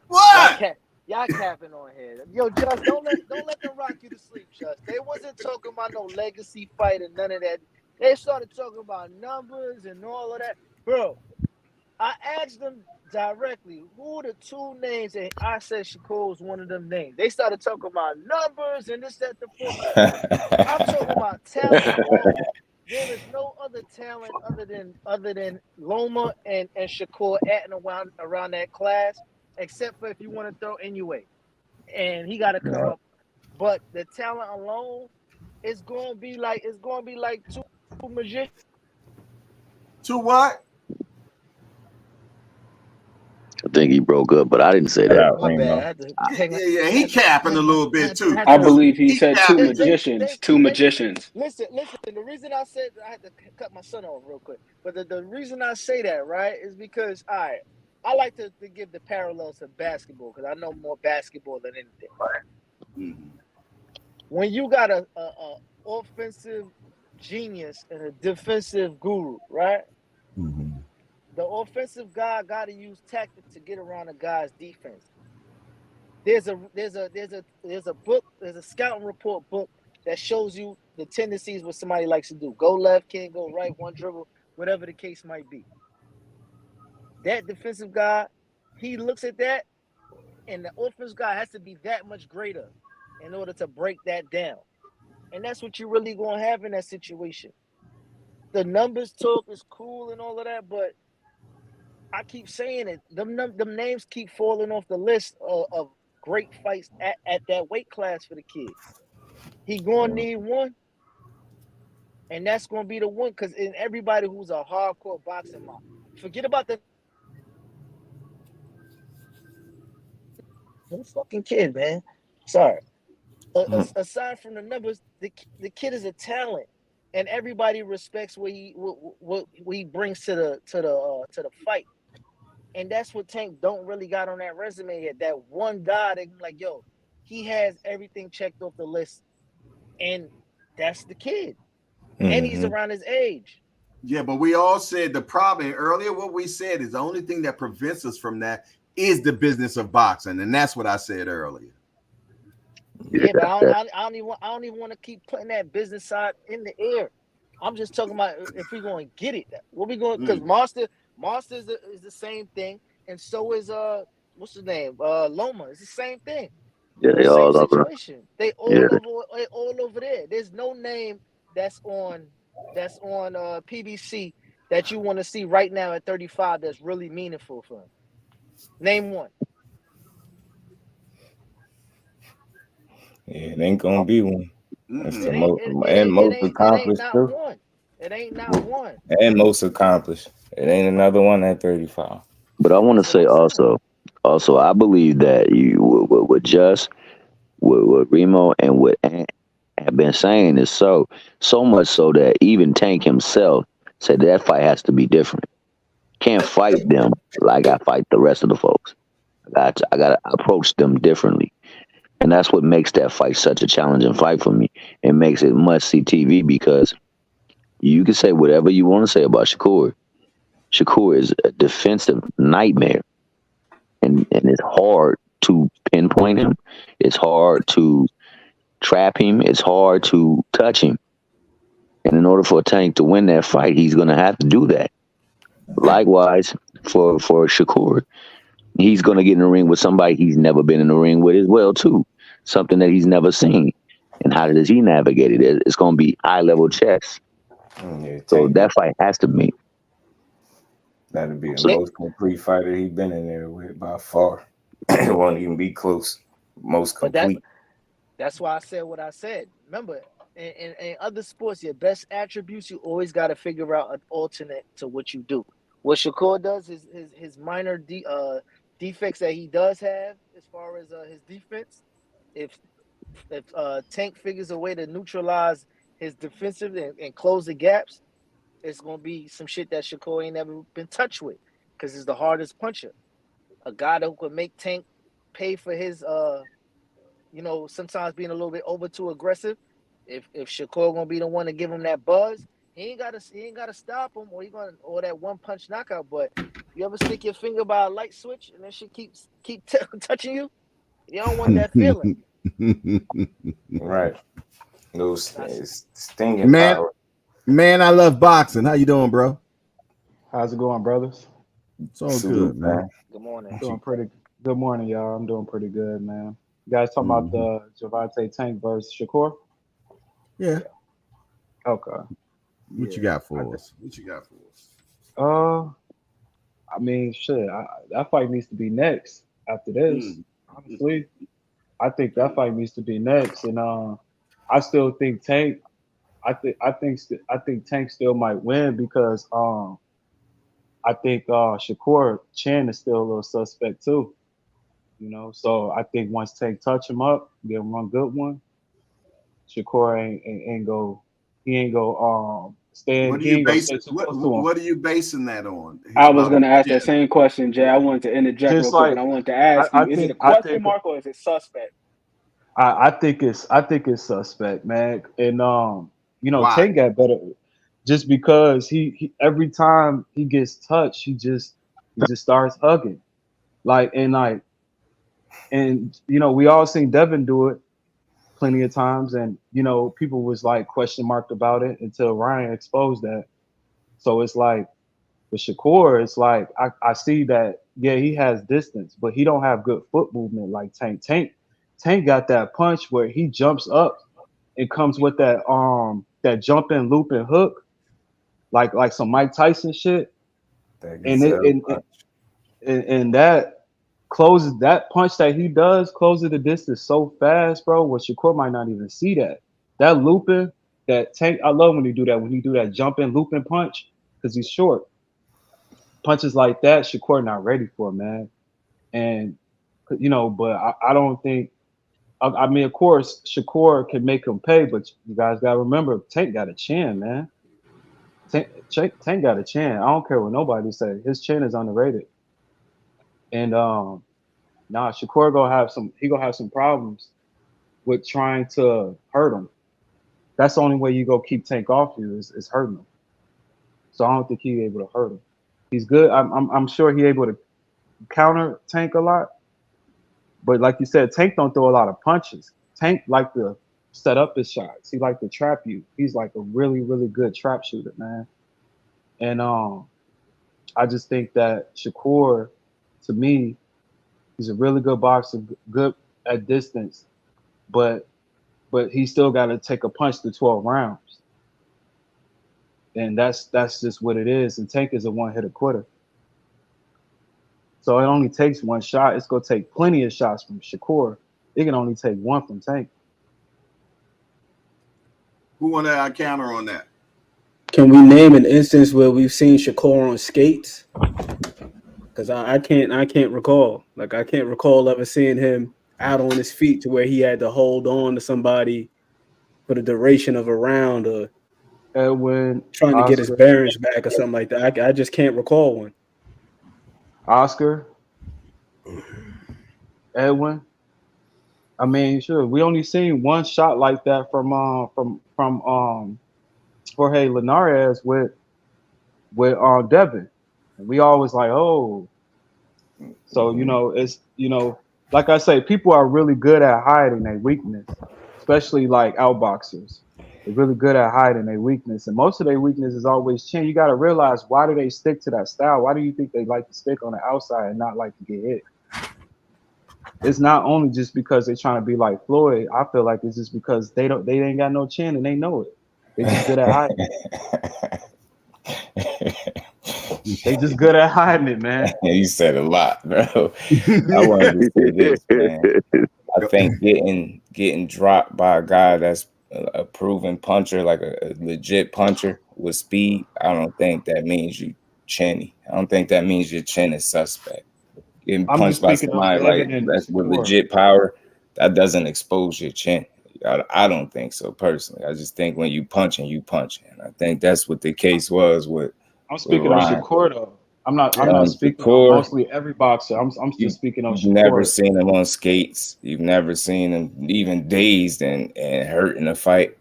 What? Y'all capping on here. Yo, Just, don't let them rock you to sleep, Just. They wasn't talking about no legacy fight and none of that. They started talking about numbers and all of that. Bro, I asked them directly, who are the 2 names? And I said Shakur was one of them names. They started talking about numbers and this, that, the 4th. I'm talking about talent, bro. There is no other talent other than Loma and Shakur at and around that class, except for if you want to throw Inoue. And he got to come up. But the talent alone is going to be like 2 magicians. 2 what? I think he broke up, but I didn't say that. My bad. Yeah, he capping a little bit too. I believe he said 2 magicians. 2 magicians. Listen. The reason I said I had to cut my son off real quick, but the reason I say that, right, is because I I like to give the parallels to basketball because I know more basketball than anything, right? Mhm. When you got a offensive genius and a defensive guru, right? Mm-hmm. The offensive guy got to use tactics to get around a guy's defense. There's a book, there's a scouting report book that shows you the tendencies what somebody likes to do. Go left, can't go right, one dribble, whatever the case might be. That defensive guy, he looks at that, and the offensive guy has to be that much greater in order to break that down. And that's what you're really gonna have in that situation. The numbers talk is cool and all of that, but I keep saying it. Them names keep falling off the list of great fights at that weight class for the kid. He gonna need one, and that's gonna be the one. Because in everybody who's a hardcore boxing mom, forget about the fucking kid, man. Sorry. Aside from the numbers, the kid is a talent, and everybody respects what he brings to the fight. And that's what Tank don't really got on that resume yet. That one guy that like, yo, he has everything checked off the list, and that's the kid, and he's Mm-hmm. around his age. Yeah, but we all said the problem earlier. What we said is the only thing that prevents us from that is the business of boxing, and that's what I said earlier. Yeah, but I don't even want to keep putting that business side in the air. I'm just talking about if we're going to get it. What we going because Monster is the same thing, and so is what's his name Loma. It's the same thing. Yeah, they Same all over. situation. They Yeah, all over there. There's no name that's on PBC that you want to see right now at 35 that's really meaningful for him. Name one. Yeah, it ain't gonna be one. That's the It Mm-mm. ain't most it, it and ain't it most ain't it ain't accomplished not too. one. It ain't not one. And most accomplished. It ain't another one at 35. but I And want to that's what say I'm saying. also, I believe that you with just what Remo and what Ant have been saying is so much so that even Tank himself said that fight has to be different. Can't fight them like I fight the rest of the folks. I got to approach them differently, and that's what makes that fight such a challenging fight for me. It makes it must see TV because you can say whatever you want to say about Shakur. Shakur is a defensive nightmare, and it's hard to pinpoint him. It's hard to trap him. It's hard to touch him. And in order for Tank to win that fight, he's going to have to do that. Likewise, for Shakur, he's going to get in the ring with somebody he's never been in the ring with as well too, something that he's never seen. And how does he navigate it? It's going to be high level chess. Yeah, So Tank that fight has to be. that'd be the So They, most complete fighter he been in there with by far. It won't even be close. Most but complete. that's why I said what I said. Remember, in other sports, your best attributes you always got to figure out an alternate to what you do. What Shakur does is his minor defects that he does have as far as his defense. If Tank figures a way to neutralize his defensive and close the gaps, it's gonna be some shit that Shakur ain't never been touched with because he's the hardest puncher. A guy that could make Tank pay for his sometimes being a little bit over too aggressive. If Shakur gonna be the one to give him that buzz, he ain't gotta stop him or that one punch knockout. But you ever stick your finger by a light switch and that shit keep touching you? You don't want that feeling. Right. Those That's stinging man, power. man, I love boxing. How you doing, bro? How's it going, brothers? It's all Salute, good, man. man. good morning. What you- Doing pretty good morning, y'all. I'm doing pretty good, man. You guys talking about Mhm. the Javante Tank versus Shakur? Yeah. Okay. What you Yeah. got for us? What you got for us? Uh, I mean, shit. That fight needs to be next after this. Mm. Honestly, I think that Mm. fight needs to be next, and I still think Tank. I think Tank still might win because I think Shakur Chin is still a little suspect too. So I think once Tank touch him up, give him one good one, Shakur ain't go. go stay. What are He you ain't gonna stay basing? too close to him. What are you basing that on? I was About gonna ask that Jen? same question, Jay. I wanted to interject real Just quick, like and I wanted to ask you: is it a I question think mark or is it suspect? I think it's suspect, man. And Why? Tank got better just because he every time he gets touched, he just starts hugging. And we all seen Devin do it plenty of times, and people was like question marked about it until Ryan exposed that. So it's like with Shakur, it's like I see that, yeah, he has distance, but he don't have good foot movement like Tank. Tank got that punch where he jumps up and comes with that jumping looping hook, like some Mike Tyson shit. That And it gazelle and, punch. and that closes that punch that he does closes the distance so fast, bro. Where Shakur might not even see that. That looping, that Tank, I love when he do that. When he do that jumping looping punch, because he's short. Punches like that, Shakur not ready for, man. And but I don't think. I mean, of course, Shakur can make him pay, but you guys gotta remember, Tank got a chin, man. Tank got a chin. I don't care what nobody say. His chin is underrated. And Shakur gonna have some problems with trying to hurt him. That's the only way you go keep Tank off you is hurting him. So I don't think he's able to hurt him. He's good. I'm sure he's able to counter Tank a lot. But like you said, Tank don't throw a lot of punches. Tank like to set up his shots. He like to trap you. He's like a really, really good trap shooter, man. And I just think that Shakur, to me, he's a really good boxer, good at distance, but he still got to take a punch to 12 rounds, and that's just what it is. And Tank is a one-hitter quitter, so it only takes one shot. It's gonna take plenty of shots from Shakur. It can only take one from Tank. Who want to counter on that? Can we name an instance where we've seen Shakur on skates? Because I can't recall. Like, I can't recall ever seeing him out on his feet to where he had to hold on to somebody for the duration of a round, or Edwin, trying to get his Oscar, bearings back or something like that. I just can't recall one. Oscar, Edwin. I mean, sure. We only seen one shot like that from Jorge Linares with Devin. And we always like, oh. So, it's like I say, people are really good at hiding their weakness, especially like outboxers. They're really good at hiding their weakness. And most of their weakness is always chin. You got to realize, why do they stick to that style? Why do you think they like to stick on the outside and not like to get hit? It's not only just because they're trying to be like Floyd. I feel like it's just because they ain't got no chin and they know it. They just good at hiding it. They just good at hiding it, man. You said a lot, bro. I wanted to say this, man. I think getting dropped by a guy that's a proven puncher, like a legit puncher with speed, I don't think that means you chinny. I don't think that means your chin is suspect. Getting I'm just punched by speaking on somebody like Devin and that's with Shakur. legit power, that doesn't expose your chin. I don't think so personally. I just think when you punch. And I think that's what the case was with I'm speaking on Ryan. Shakur though. I'm not speaking on Shakur, mostly every boxer. I'm just speaking on you've never Shakur. seen him on skates. You've never seen him even dazed and hurt in a fight.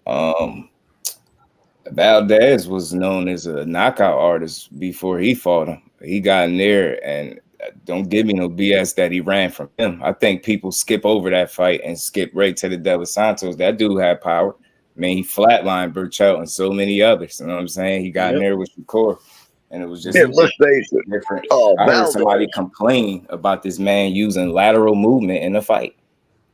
Valdez was known as a knockout artist before he fought him. He got in there, and don't give me no BS that he ran from him. I think people skip over that fight and skip right to the Delos Santos. That dude had power. I mean, he flatlined Burchell and so many others. You know what I'm saying? He got in there with Shakur, and it was just let's face it. different. Oh, I heard somebody Valdez. complain about this man using lateral movement in the fight.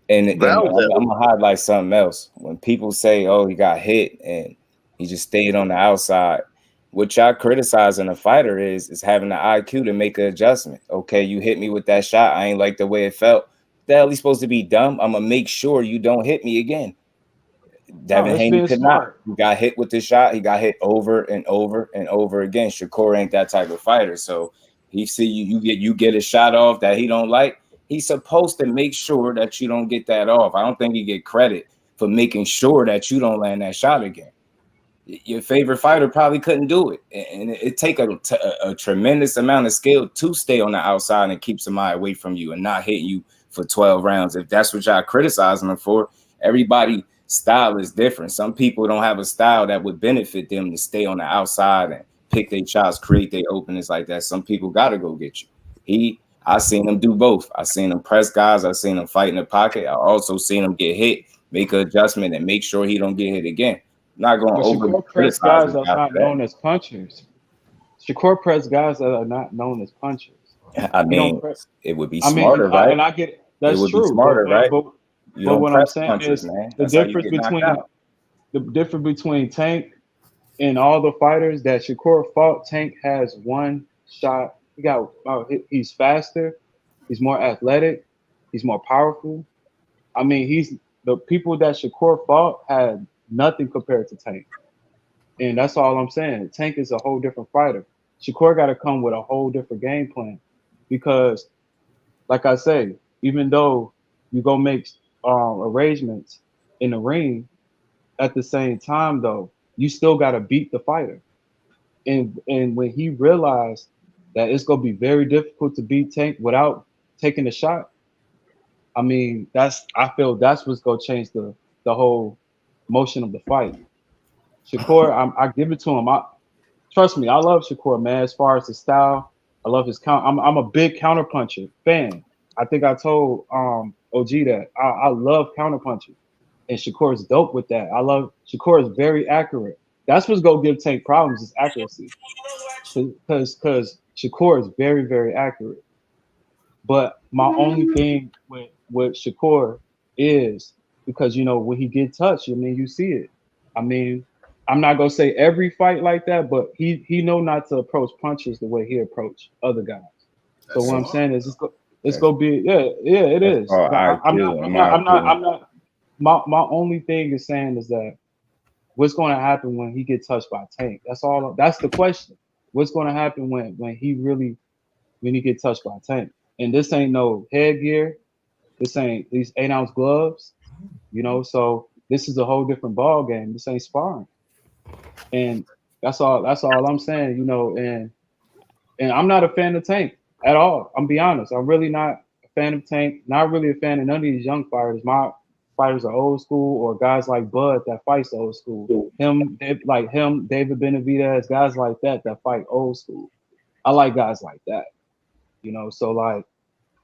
And Valdez. I'm gonna highlight something else. When people say, "Oh, he got hit and he just stayed on the outside," what y'all criticizing a fighter is having the IQ to make an adjustment. Okay, you hit me with that shot. I ain't like the way it felt. The hell, he supposed to be dumb? I'm gonna make sure you don't hit me again. No, Devin it's Haney being could not. smart. He got hit with this shot. He got hit over and over and over again. Shakur ain't that type of fighter. So he see you get a shot off that he don't like. He's supposed to make sure that you don't get that off. I don't think he get credit for making sure that you don't land that shot again. your favorite fighter probably couldn't do it, and it take a tremendous amount of skill to stay on the outside and keep somebody away from you and not hit you for 12 rounds. If that's what y'all criticizing them for, everybody style is different. Some people don't have a style that would benefit them to stay on the outside and pick their shots, create their openings like that. Some people got to go get you. I seen him do both. I seen him press guys. I seen him fight in the pocket. I also seen him get hit, make an adjustment, and make sure he don't get hit again. Not going to over Shakur press criticize guys are not known as punchers. Shakur press guys that are not known as punchers. I mean, it would be smarter, right? And I get it. That's it would true. Be smarter, right? But what I'm saying is the difference between Tank and all the fighters that Shakur fought. Tank has one shot. He's faster. He's more athletic. He's more powerful. I mean, the people that Shakur fought had nothing compared to Tank. And that's all I'm saying. Tank is a whole different fighter. Shakur got to come with a whole different game plan because, like I say, even though you go make arrangements in the ring, at the same time, though, you still got to beat the fighter. And when he realized that it's going to be very difficult to beat Tank without taking a shot, I mean, I feel that's what's going to change the whole motion of the fight. Shakur, I give it to him. Trust me, I love Shakur, man. As far as his style, I love his count. I'm a big counterpuncher fan. I think I told OG that I love counterpunching, and Shakur is dope with that. Shakur is very accurate. That's what's gonna give Tank problems is accuracy, because Shakur is very, very accurate. But my only thing with Shakur is because when he get touched, I mean, you see it. I mean, I'm not gonna say every fight like that, but he know not to approach punches the way he approach other guys. So what I'm saying is it's gonna be it is. I'm not. My only thing is saying is that what's going to happen when he gets touched by Tank? That's all. That's the question. What's going to happen when he gets touched by Tank? And this ain't no headgear. This ain't these 8-ounce gloves. So this is a whole different ball game. This ain't sparring. And that's all I'm saying, and I'm not a fan of Tank at all. I'm be honest. I'm really not a fan of Tank. Not really a fan of none of these young fighters. My fighters are old school or guys like Bud that fights old school. David Benavidez, guys like that fight old school. I like guys like that. So like,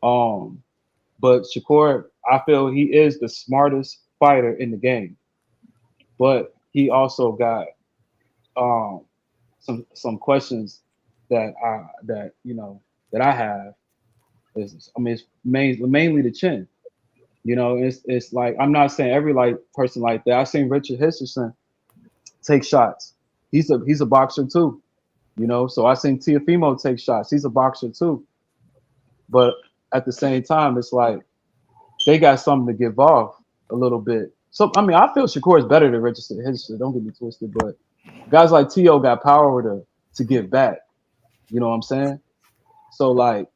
but Shakur, I feel he is the smartest fighter in the game. But he also got some questions that I have. It's mainly the chin. It's like I'm not saying every person like that. I've seen Richard Henderson take shots. He's a boxer too. So I seen Teofimo take shots. He's a boxer too. But at the same time, it's like they got something to give off a little bit. So I mean, I feel Shakur is better than Richard Henderson. Don't get me twisted, but guys like T.O. got power to give back. You know what I'm saying? So like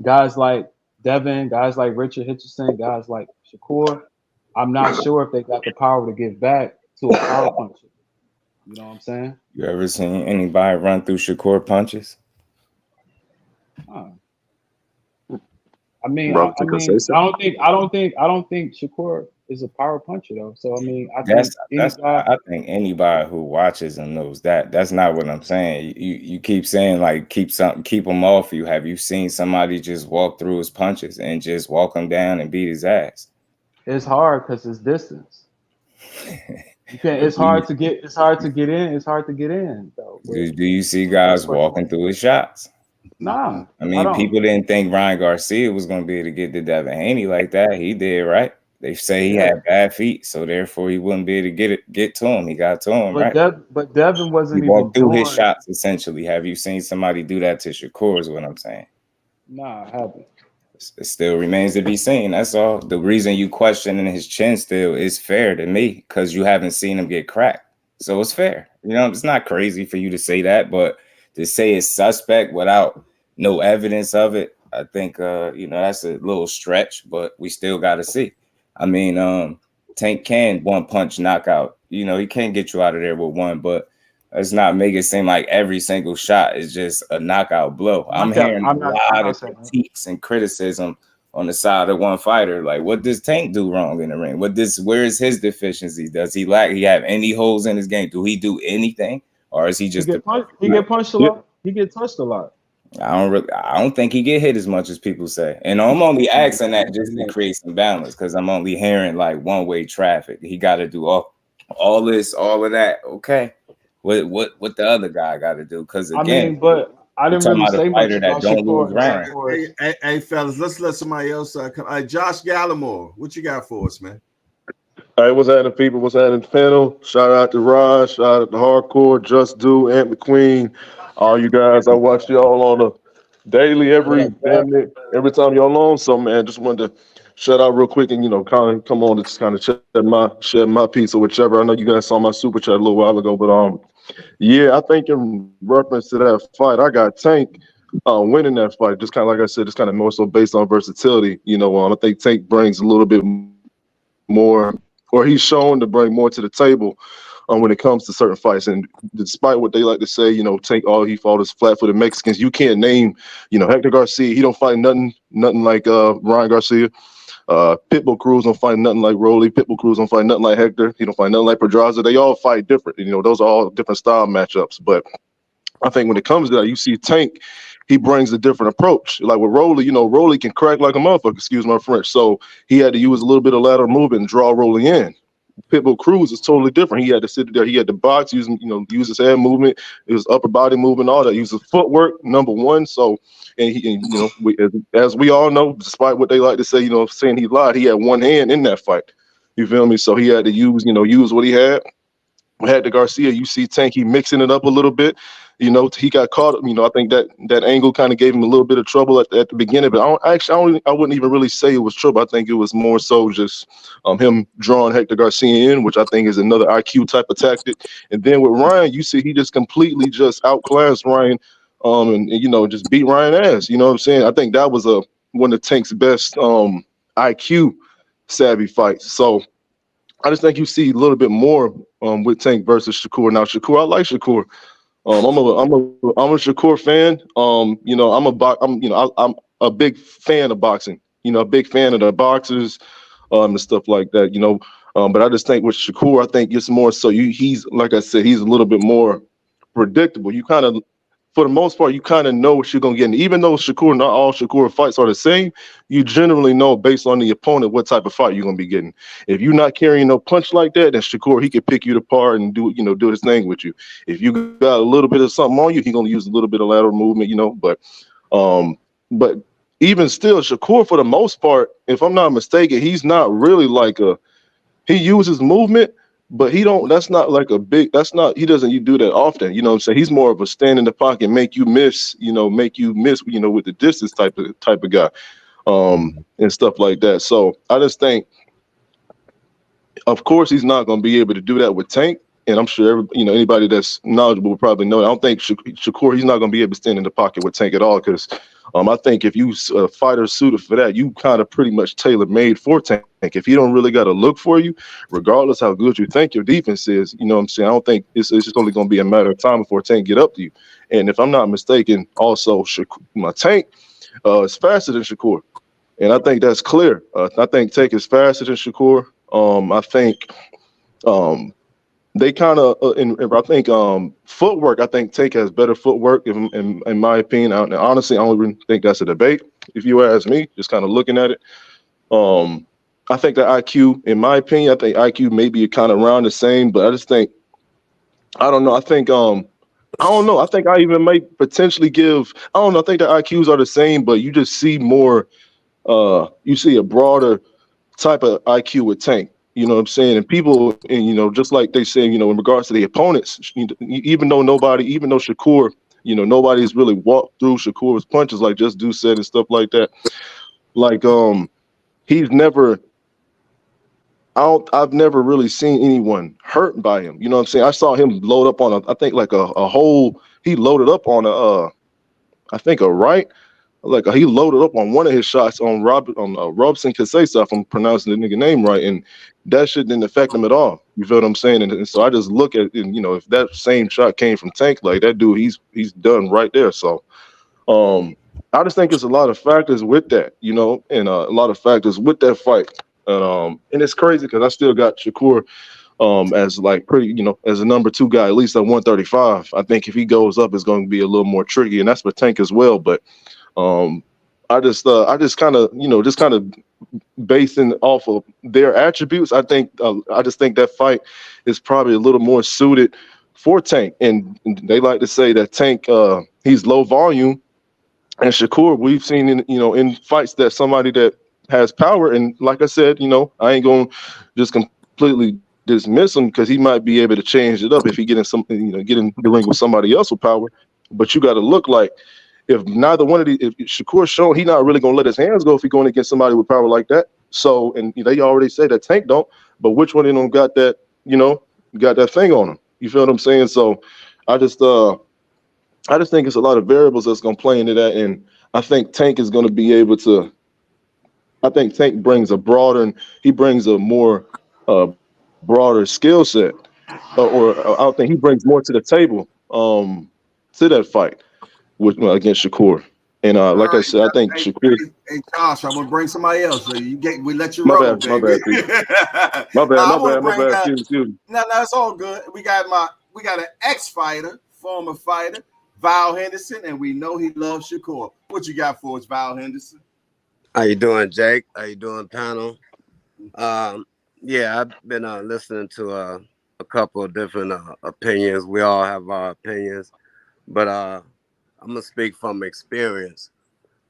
guys like Devin, guys like Richard Henderson, guys like Shakur, I'm not sure if they got the power to give back to a power puncher. You know what I'm saying? You ever seen anybody run through Shakur punches? I don't think Shakur is a power puncher though. So I mean, I think anybody who watches him knows that. That's not what I'm saying. You keep saying like keep him off you. Have you seen somebody just walk through his punches and just walk him down and beat his ass? It's hard because it's distance. You can't. It's hard to get in. It's hard to get in though. Do you see guys walking through his shots? Nah. I mean, people didn't think Ryan Garcia was going to be able to get to Devin Haney like that. He did, right? They say he had bad feet, so therefore he wouldn't be able to get to him. He got to him, right? But Devin wasn't he walked through his shots, essentially. Have you seen somebody do that to Shakur is what I'm saying. Nah, I haven't. It still remains to be seen. That's all. The reason you questioning his chin still is fair to me because you haven't seen him get cracked. So it's fair. It's not crazy for you to say that, but to say it's suspect without no evidence of it, I think that's a little stretch, but we still got to see. I mean, Tank can one punch knockout. You know, he can get you out of there with one, but let's not make it seem like every single shot is just a knockout blow. I'm hearing a lot of critiques and criticism on the side of one fighter. Like, what does Tank do wrong in the ring? Where is his deficiency? Does he have any holes in his game? Do he do anything? Or is he just he get punched a lot? He get touched a lot. I don't think he get hit as much as people say. And I'm only asking that just to create some balance, because I'm only hearing like one-way traffic. He got to do all this, all of that. Okay. What the other guy got to do? Because again, I mean, but I didn't really say much about Shakur. Hey, fellas, let's let somebody else come. Josh Gallimore, what you got for us, man? All right, what's happening, people? What's happening, panel? Shout out to Rize, shout out to Hardcore, Just Do, Ant McQueen, all you guys. I watch y'all on a daily, every time y'all on. So, man, just wanted to shout out real quick and kind of come on to just kind of shed my piece or whichever. I know you guys saw my super chat a little while ago, but yeah, I think in reference to that fight, I got Tank winning that fight. Just kind of like I said, just kind of more so based on versatility. I think Tank brings a little bit more, or he's shown to bring more to the table when it comes to certain fights. And despite what they like to say, Tank, he fought his flat-footed Mexicans. You can't name, Hector Garcia. He don't fight nothing like Ryan Garcia. Pitbull Cruz don't fight nothing like Rolly. Pitbull Cruz don't fight nothing like Hector. He don't fight nothing like Pedraza. They all fight different. Those are all different style matchups. But I think when it comes to that, you see Tank, he brings a different approach. Like with Rolly, Rolly can crack like a motherfucker, excuse my French. So he had to use a little bit of lateral movement and draw Rolly in. Pitbull Cruz is totally different. He had to sit there. He had to box, use his head movement, his upper body movement, all that. Use his footwork, number one. So, as we all know, despite what they like to say, saying he lied, he had one hand in that fight. You feel me? So he had to use what he had. Hector Garcia, you see Tank, he mixing it up a little bit. He got caught. I think that angle kind of gave him a little bit of trouble at the beginning. But I wouldn't even really say it was trouble. I think it was more so just him drawing Hector Garcia in, which I think is another IQ type of tactic. And then with Ryan, you see he just completely just outclassed Ryan, and just beat Ryan ass. You know what I'm saying? I think that was one of Tank's best IQ savvy fights. So I just think you see a little bit more with Tank versus Shakur. Now Shakur, I like Shakur. I'm a Shakur fan. I'm a big fan of boxing. A big fan of the boxers, and stuff like that. But I just think with Shakur, I think it's more so he's like I said, he's a little bit more predictable. You kind of, for the most part, you kind of know what you're gonna get. And even though not all Shakur fights are the same, you generally know based on the opponent what type of fight you're gonna be getting. If you're not carrying no punch like that, then Shakur, he can pick you apart and do his thing with you. If you got a little bit of something on you, he's gonna use a little bit of lateral movement, but even still, Shakur, for the most part, if I'm not mistaken, he's not really he uses movement. But he doesn't you do that often. You know what I'm saying? He's more of a stand in the pocket, make you miss, with the distance type of guy, and stuff like that. So I just think, of course, he's not going to be able to do that with Tank. And I'm sure anybody that's knowledgeable will probably know that. I don't think Shakur, he's not going to be able to stand in the pocket with Tank at all, because I think if you fighter suited for that, you kind of pretty much tailor made for Tank. If he don't really got to look for you, regardless how good you think your defense is, you know what I'm saying? I don't think it's just only going to be a matter of time before Tank get up to you. And if I'm not mistaken, also my Tank is faster than Shakur, and I think that's clear. I think Tank is faster than Shakur. I think they kind of, I think footwork. I think Tank has better footwork, in my opinion. Honestly, I don't even think that's a debate. If you ask me, just kind of looking at it, I think that IQ, in my opinion, I think IQ may be kind of around the same. But I just think, I don't know. I think I don't know. I think I even might potentially give. I don't know. I think the IQs are the same, but you just see more. You see a broader type of IQ with Tank. You know what I'm saying? And people, and just like they say, in regards to the opponents, even though Shakur, nobody's really walked through Shakur's punches like Just Do said and stuff like that. Like, he's never. I've never really seen anyone hurt by him. You know what I'm saying? I saw him load up on I think like a hole. He loaded up on I think a right, Like he loaded up on one of his shots on Robson Kasesa, if I'm pronouncing the nigga name right, and that shit didn't affect him at all. You feel what I'm saying? And so I just look at, and if that same shot came from Tank, like that dude, he's done right there. So I just think it's a lot of factors with that, and a lot of factors with that fight. And it's crazy because I still got Shakur as like pretty, as a number 2 guy, at least at 135. I think if he goes up, it's going to be a little more tricky, and that's for Tank as well. But I just kind of, just kind of basing off of their attributes. I just think that fight is probably a little more suited for Tank, and they like to say that Tank, he's low volume, and Shakur, we've seen in fights that somebody that has power, and like I said, I ain't gonna just completely dismiss him because he might be able to change it up if he get in the ring with somebody else with power. But you got to look like, if neither one of these, if Shakur's shown he not really gonna let his hands go if he going against somebody with power like that. So, and they already say that Tank don't, but which one of them got that, got that thing on him? You feel what I'm saying? So, I just think it's a lot of variables that's gonna play into that, and I think Tank is gonna be able to. I think Tank brings he brings a more broader skill set, or I don't think he brings more to the table to that fight against Shakur. And like I said, I think Shakur. Hey, Josh, I'm gonna bring somebody else. So we let you My roll, bad, baby. my bad, my bad. Excuse me. No, it's all good. We got an ex-fighter, former fighter, Val Henderson, and we know he loves Shakur. What you got for us, Val Henderson? How you doing, Jake? How you doing, panel? Yeah, I've been listening to a couple of different opinions. We all have our opinions, but I'm gonna speak from experience.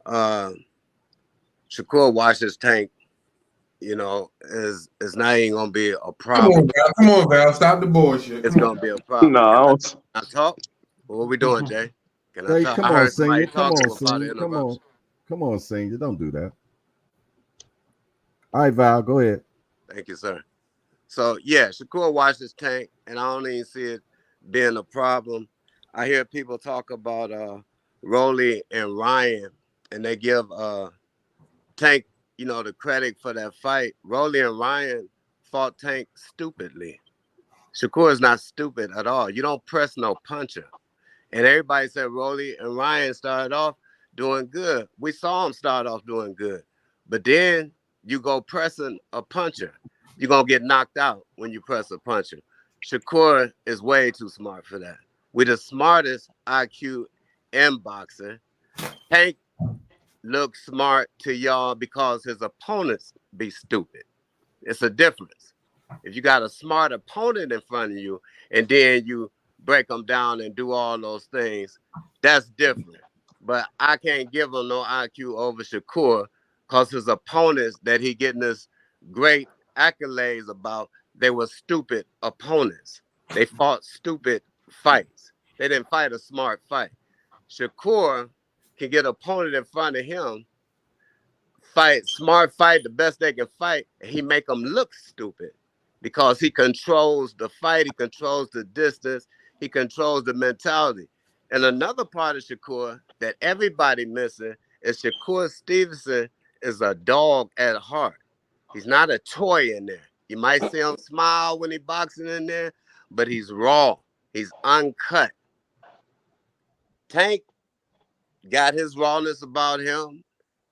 Shakur watches Tank, is not even gonna be a problem. Come on, Val. Stop the bullshit. It's gonna be a problem. No, Can I talk? What we doing, Jay? Can I Hey, talk? come I on, heard somebody senior. Come talking on, without an senior. Come on. interruption. Come on, senior. Don't do that. All right, Val, go ahead. Thank you, sir. So yeah, Shakur watches Tank, and I don't even see it being a problem. I hear people talk about Rolly and Ryan, and they give Tank, the credit for that fight. Rolly and Ryan fought Tank stupidly. Shakur is not stupid at all. You don't press no puncher. And everybody said Rolly and Ryan started off doing good. We saw them start off doing good. But then you go pressing a puncher. You're going to get knocked out when you press a puncher. Shakur is way too smart for that. We're the smartest IQ in boxing. Tank looks smart to y'all because his opponents be stupid. It's a difference. If you got a smart opponent in front of you and then you break them down and do all those things, that's different. But I can't give him no IQ over Shakur because his opponents that he getting this great accolades about, they were stupid opponents. They fought stupid fights. They didn't fight a smart fight. Shakur can get an opponent in front of him, smart fight, the best they can fight, and he make them look stupid because he controls the fight, he controls the distance, he controls the mentality. And another part of Shakur that everybody missing is Shakur Stevenson is a dog at heart. He's not a toy in there. You might see him smile when he boxing in there, but he's raw. He's uncut. Tank got his rawness about him.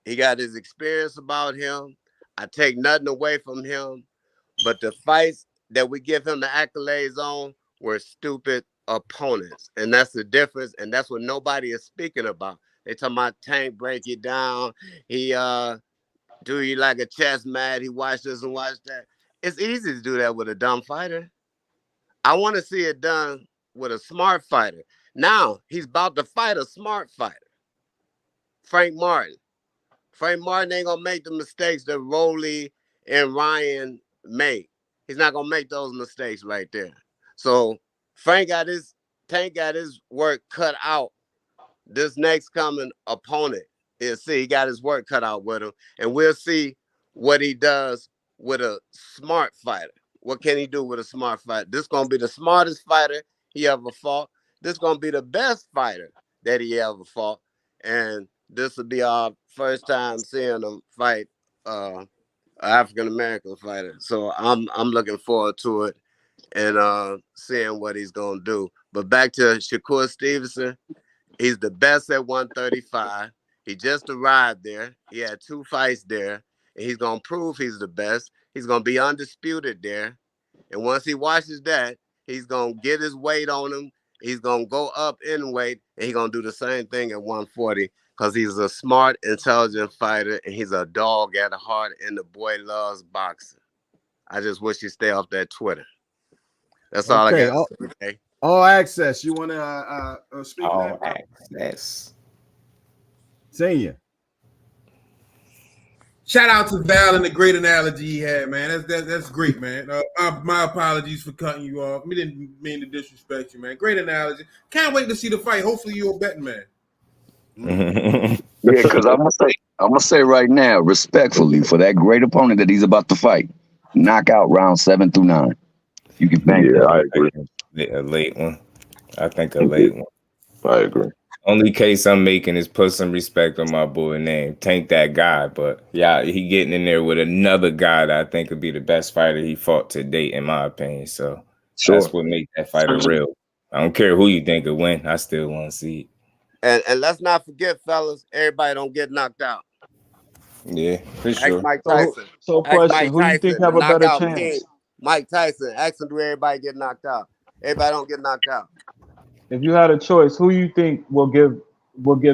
He got his experience about him. I take nothing away from him. But the fights that we give him the accolades on were stupid opponents. And that's the difference. And that's what nobody is speaking about. They talking about Tank break you down. He do you like a chess match. He watch this and watch that. It's easy to do that with a dumb fighter. I want to see it done with a smart fighter. Now, he's about to fight a smart fighter. Frank Martin. Frank Martin ain't gonna make the mistakes that Rolly and Ryan made. He's not gonna make those mistakes right there. So Tank got his work cut out. This next coming opponent, he got his work cut out with him, and we'll see what he does with a smart fighter. What can he do with a smart fighter? This gonna be the smartest fighter he ever fought. This gonna be the best fighter that he ever fought. And this will be our first time seeing him fight an African American fighter. So I'm looking forward to it and seeing what he's gonna do. But back to Shakur Stevenson, he's the best at 135. He just arrived there. He had 2 fights there, and he's gonna prove he's the best. He's gonna be undisputed there. And once he watches that, he's gonna get his weight on him. He's gonna go up in weight, and he's gonna do the same thing at 140 because he's a smart, intelligent fighter, and he's a dog at heart. And the boy loves boxing. I just wish he'd stay off that Twitter. That's all I Okay. got to say. All access. You want to speak? All access. Senior. Shout out to Val and the great analogy he had, man. That's great, man. My apologies for cutting you off. We didn't mean to disrespect you, man. Great analogy. Can't wait to see the fight. Hopefully you're a betting man. Yeah, because I'm gonna say right now, respectfully, for that great opponent that he's about to fight, knockout round 7 through 9. You can bank that. I agree. A late one. I think a late one. I agree. Only case I'm making is put some respect on my boy name. Tank that guy, but yeah, he getting in there with another guy that I think could be the best fighter he fought to date, in my opinion. So that's what makes that fighter real. I don't care who you think will win. I still want to see it. And let's not forget, fellas, everybody don't get knocked out. Yeah, for sure. Ask Mike Tyson. So question, who you think have a better chance? King. Mike Tyson. Ask him, do everybody get knocked out? Everybody don't get knocked out. If you had a choice, who you think will give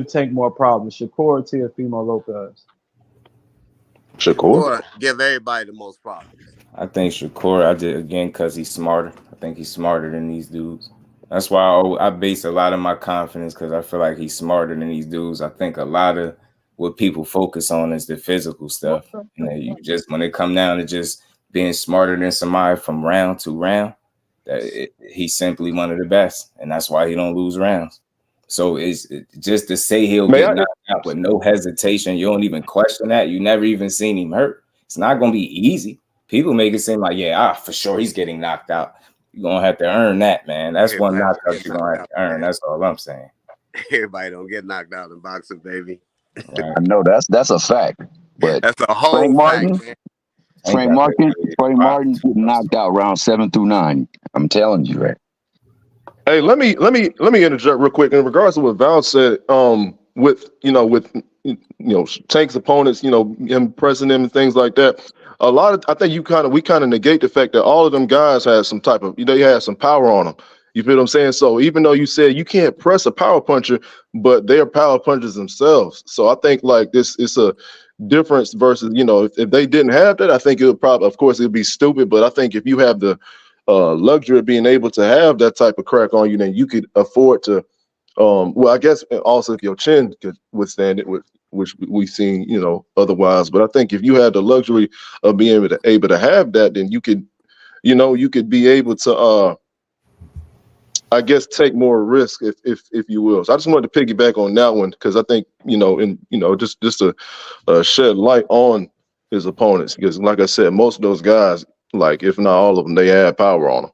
Tank more problems, Shakur or Teofimo Lopez? Shakur give everybody the most problems. I think Shakur. I did again because he's smarter. I think he's smarter than these dudes. That's why I base a lot of my confidence because I feel like he's smarter than these dudes. I think a lot of what people focus on is the physical stuff. You know, you just when it come down to just being smarter than somebody from round to round. He's simply one of the best, and that's why he don't lose rounds. So it's just to say he'll get knocked out with no hesitation. You don't even question that. You never even seen him hurt. It's not going to be easy. People make it seem like, for sure he's getting knocked out. You're going to have to earn that, man. That's one knockout you're going to have to earn. That's all I'm saying. Everybody don't get knocked out in boxing, baby. Right. I know that's a fact. But that's a whole fact, man. Frank Martin getting knocked out round 7 through 9. I'm telling you, right? Hey, let me interject real quick in regards to what Val said. With Tank's opponents, him pressing them and things like that. I think we kind of negate the fact that all of them guys had some type of, they had some power on them. You feel what I'm saying? So even though you said you can't press a power puncher, but they're power punchers themselves. So I think like it's a difference versus, if they didn't have that, I think it would probably, of course, it'd be stupid. But I think if you have the luxury of being able to have that type of crack on you, then you could afford to, I guess also if your chin could withstand it, which we've seen, otherwise. But I think if you had the luxury of being able to have that, then you could, you could be able to, I guess, take more risk, if you will. So I just wanted to piggyback on that one because I think, just to shed light on his opponents, because like I said, most of those guys, like if not all of them, they had power on them.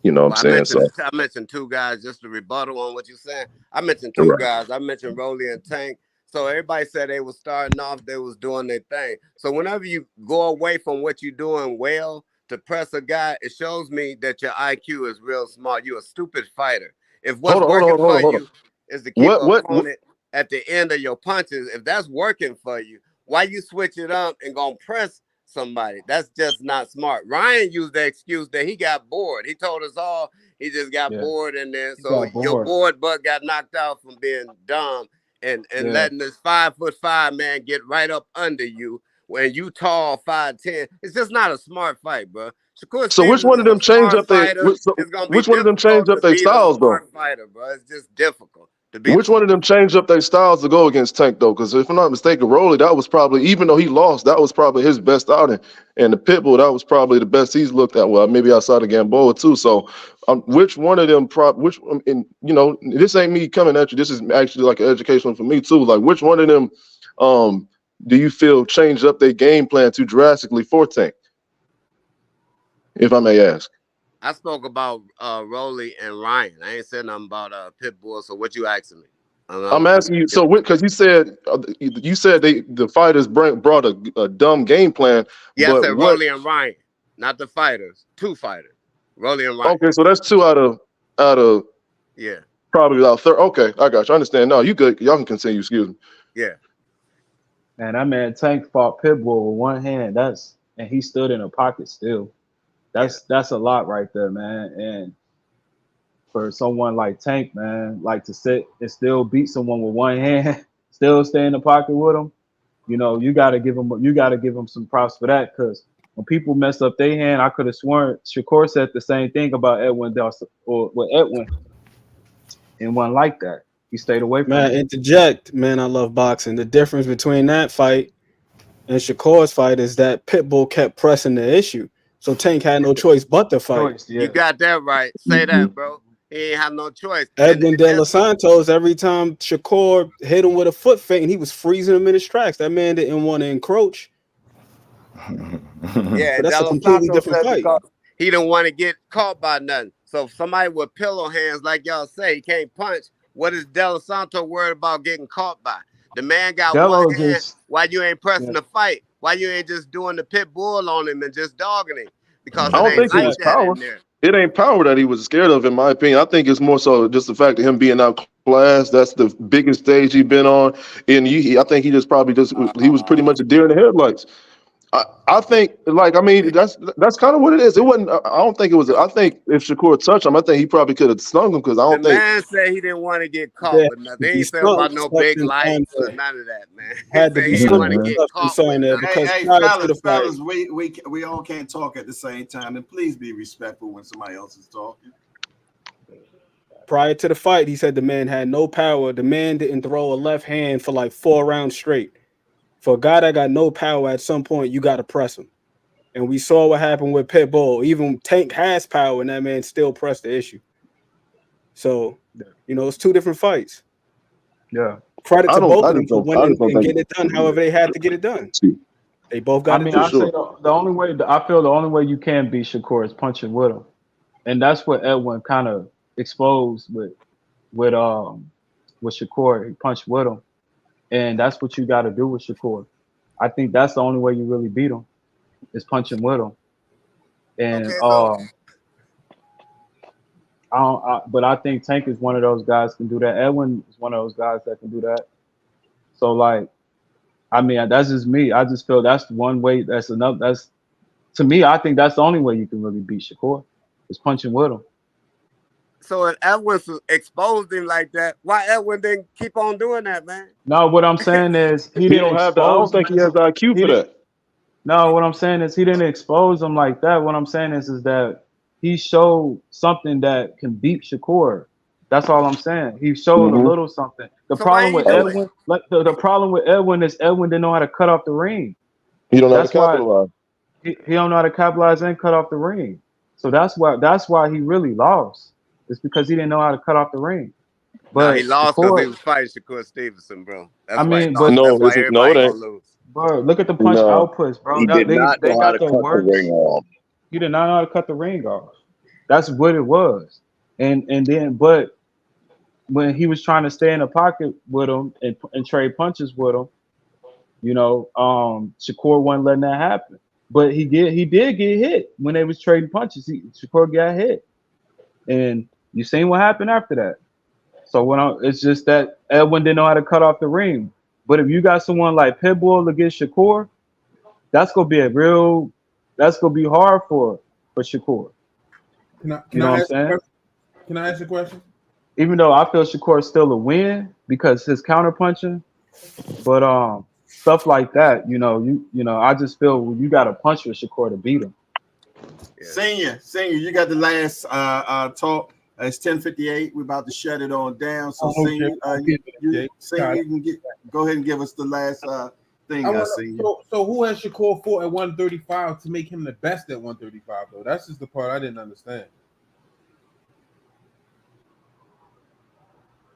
You know what I'm saying? I mentioned 2 guys just to rebuttal on what you're saying. I mentioned 2 guys. I mentioned Rolly and Tank. So everybody said they was starting off, they was doing their thing. So whenever you go away from what you're doing well to press a guy, it shows me that your IQ is real smart. You're a stupid fighter. If what's working for you is to keep an opponent at the end of your punches, if that's working for you, why you switch it up and gonna press somebody? That's just not smart. Ryan used the excuse that he got bored. He told us all he just got bored in there. So your bored butt got knocked out from being dumb and letting this 5'5" man get right up under you when you tall 5'10". It's just not a smart fight, bro. So which one of them change up their which one of them change up their styles though? Fighter, bro. It's just difficult. Which one of them changed up their styles to go against Tank though? Because if I'm not mistaken, Rolly, that was probably, even though he lost, that was probably his best outing. And the Pitbull, that was probably the best he's looked at. Well, maybe outside of Gamboa too. So which one of them this ain't me coming at you. This is actually like an educational for me too. Like which one of them do you feel changed up their game plan too drastically for Tank? If I may ask. I spoke about Rolly and Ryan. I ain't said nothing about Pitbull. So what you asking me? I'm asking you. So, because you said the fighters brought a dumb game plan, Yeah, I but said what? Rolly and Ryan, not the fighters. 2 fighters, Rolly and Ryan. Okay, so that's 2 out of Yeah, probably about 30. Okay, I got you. I understand. No, you good. Y'all can continue. Excuse me. yeah. Man, that man Tank fought Pitbull with one hand. And he stood in a pocket still. That's a lot right there, man. And for someone like Tank, man, like to sit and still beat someone with one hand, still stay in the pocket with him, you gotta give him some props for that. Because when people mess up their hand, I could have sworn Shakur said the same thing about Edwin Dawson or with Edwin, and one like that. He stayed away from Man, him. interject, man. I love boxing. The difference between that fight and Shakur's fight is that Pitbull kept pressing the issue, so Tank had no choice but to fight. You got that right. Say that, bro. He ain't have no choice. Edwin De Los Santos, every time Shakur hit him with a foot feint, he was freezing him in his tracks. That man didn't want to encroach. Yeah, but that's De a Los completely Santos different said fight. because he didn't want to get caught by nothing. So if somebody with pillow hands, like y'all say, he can't punch. What is De Los Santos worried about getting caught by? The man got Delo one hand. just Why you ain't pressing the fight? Why you ain't just doing the pit bull on him and just dogging him? Because I it don't ain't think it like was that power. in there. It ain't power that he was scared of, in my opinion. I think it's more so just the fact of him being outclassed. That's the biggest stage he's been on, and I think he was pretty much a deer in the headlights. I think, that's kind of what it is. It wasn't. I don't think it was. I think if Shakur touched him, I think he probably could have stung him because I The don't think. man said he didn't want to get caught Yeah, with nothing. He he ain't say about no big in time lights or to, none of that, man. He had to said be he didn't want to some get stuff caught with concerned there nothing. because Hey, prior to the fight, fellas, we all can't talk at the same time, and please be respectful when somebody else is talking. prior to the fight, he said the man had no power. The man didn't throw a left hand for like 4 rounds straight. For a guy that got no power, at some point you got to press him. And we saw what happened with Pitbull. Even Tank has power, and that man still pressed the issue. So, it's 2 different fights. Yeah. Credit to both of them for I winning just don't and think. getting it done however they had to get it done. They both got I it mean, done. I say the only way I feel the only way you can beat Shakur is punching with him, and that's what Edwin kind of exposed with Shakur. He punched with him, and that's what you got to do with Shakur. I think that's the only way you really beat him is punching with him. And Okay, so but I think Tank is one of those guys can do that. Edwin is one of those guys that can do that. So like, I mean, that's just me. I just feel that's one way. That's enough. That's to me. I think that's the only way you can really beat Shakur is punching with him. so if Edwin exposed him like that, why Edwin didn't keep on doing that, man? No, what I'm saying is he He didn't don't have the. I don't expose him. think he has the IQ for that. No, what I'm saying is he didn't expose him like that. What I'm saying is that he showed something that can beat Shakur. That's all I'm saying. He showed a little something. The So why problem ain't with do it? Edwin, the problem with Edwin is Edwin didn't know how to cut off the ring. He don't know how That's to why capitalize. he don't know how to capitalize and cut off the ring. So that's why he really lost. It's because he didn't know how to cut off the ring. No, he But lost because he Shakur, was fighting Shakur Stevenson, bro. I That's why he mean, lost. but That's No, why it everybody ain't. gonna lose. bro, look at the punch No. outputs, bro. He did not They know how got to the cut the ring worst. off. He did not know how to cut the ring off. That's what it was. And then, but when he was trying to stay in the pocket with him and trade punches with him, Shakur wasn't letting that happen. But he did get hit when they was trading punches. Shakur got hit, and you seen what happened after that. So it's just that Edwin didn't know how to cut off the ring. But if you got someone like Pitbull against Shakur, that's gonna be hard for Shakur. Can I You know what I'm ask a saying? question? Can I ask a question? Even though I feel Shakur is still a win because his counter punching, but stuff like that, I just feel you got to punch with Shakur to beat him. Yeah. Senior, you got the last talk. It's 10:58. We're about to shut it on down. So, Senior, you can go ahead and give us the last thing. Senior. So who has Shakur fought at 135 to make him the best at 135? Though that's just the part I didn't understand.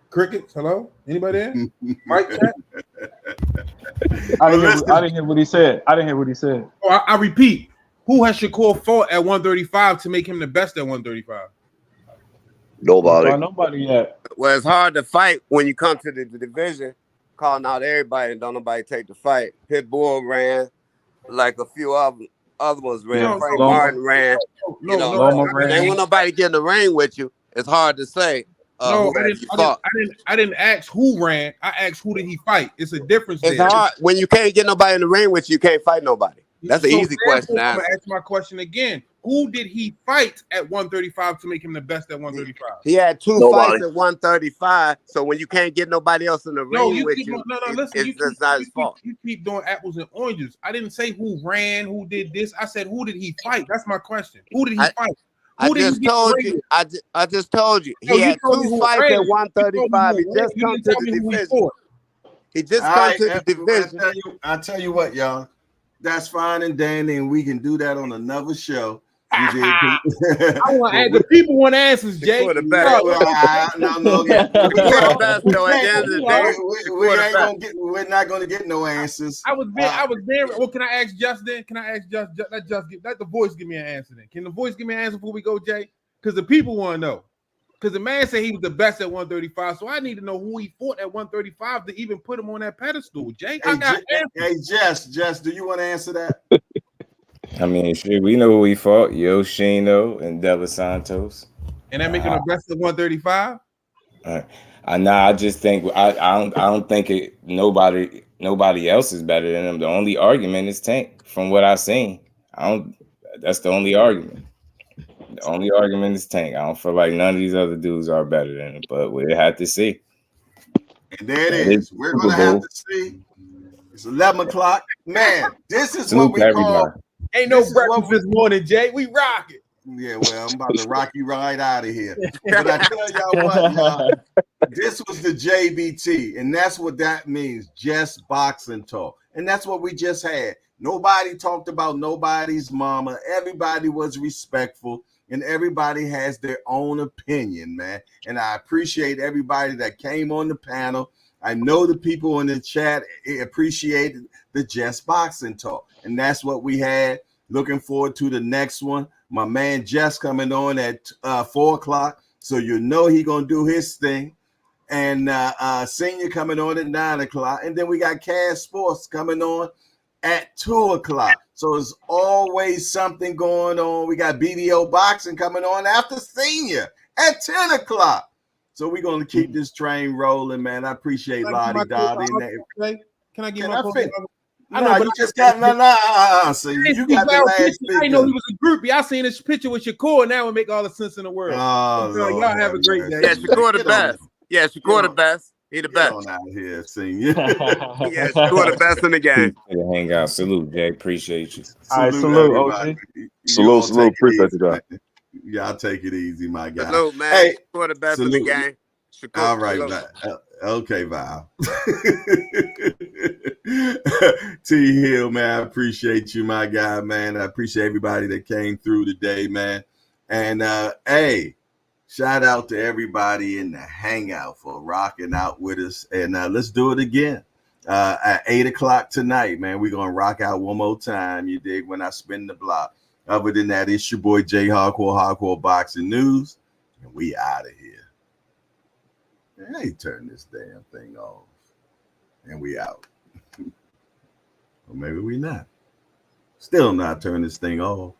Crickets, hello? Anybody there? Mike check? I didn't hear what he said. Oh, I repeat, who has Shakur fought at 135 to make him the best at 135? Nobody. Nobody yet. Well, it's hard to fight when you come to the division, calling out everybody and don't nobody take the fight. Pitbull ran, like a few other ones ran. Yeah, Frank Loma, Martin ran. You know, Loma when they ran. want nobody get in the ring with you, it's hard to say No, who I have didn't. you I didn't. fought. I didn't ask who ran. I asked who did he fight. It's a difference It's there. hard when you can't get nobody in the ring with you. You can't fight nobody. That's an So easy question therefore, to I'm gonna answer. ask my question again. Who did he fight at 135 to make him the best at 135? He had 2 Nobody. fights at 135. So when you can't get nobody else in the No, ring you with keep you, no. Listen, it's just not his fault. you keep doing apples and oranges. I didn't say who ran, who did this. I said who did he fight? That's my question. Who did he fight? I Who did he just get in the told ring you. with? I just told you. No, He you had told me 2 who fights ran. at You told me 135. who He ran. just You come didn't to tell the me who he division. fought. He just All come right, to the division. I tell you what, y'all. That's fine and dandy, and we can do that on another show. You did. I want to the people want answers, Jay. The best. No. The best though. At the end of the day, we ain't gonna get. We're not gonna get no answers. I was very. Well, can I ask Justin? Can I ask Just? Let the voice give me an answer. Then can the voice give me an answer before we go, Jay? Because the people want to know. Because the man said he was the best at 135, so I need to know who he fought at 135 to even put him on that pedestal. Jay, Hey, Jess, do you want to answer that? I mean, shit, we know who he fought: Yoshino and De Los Santos. And that make him the best at 135. I just think I don't think nobody else is better than him. The only argument is Tank, from what I've seen. That's the only argument. The only argument is Tank. I don't feel like none of these other dudes are better than him, but we'll have to see. And there it is. We're gonna have to see. It's 11 o'clock. Man, this is what we call. Ain't no breakfast this morning, Jay. We rock it. Yeah, well, I'm about to rock you right out of here. But I tell y'all what, y'all, this was the JBT, and that's what that means, just boxing talk. And that's what we just had. Nobody talked about nobody's mama. Everybody was respectful, and everybody has their own opinion, man. And I appreciate everybody that came on the panel. I know the people in the chat appreciated the just boxing talk, and that's what we had. Looking forward to the next one. My man Jess coming on at 4 o'clock, so you know he gonna do his thing. And Senior coming on at 9 o'clock, and then we got Cash Sports coming on at 2 o'clock. So there's always something going on. We got BDO Boxing coming on after Senior at 10 o'clock. So we're gonna keep this train rolling, man. I appreciate Lottie Dottie. Can I get my finish? I know, but you just got So you got the last picture. I know he was a groupie. I seen this picture with Shakur. Now it make all the sense in the world. Y'all have a great day. Yeah, Shakur the best. Yeah, Shakur the best. He the best. Get on out here, Senior. Yeah, Shakur the best in the game. Hang out. Salute, Jay. Appreciate you. All right, salute, OG. Salute. Appreciate you, guys. Y'all take it easy, my guy. Salute, man. Hey, Shakur the best in the game. Shakur, all right, okay, Val. T Hill, man, I appreciate you, my guy, man. I appreciate everybody that came through today, man. And hey, shout out to everybody in the hangout for rocking out with us. And let's do it again at 8 o'clock tonight, man. We're gonna rock out one more time. You dig? When I spin the block. Other than that, it's your boy Jay Hardcore Boxing News, and we out of here. Hey, turn this damn thing off, and we out. Or maybe we not. Still not turn this thing off.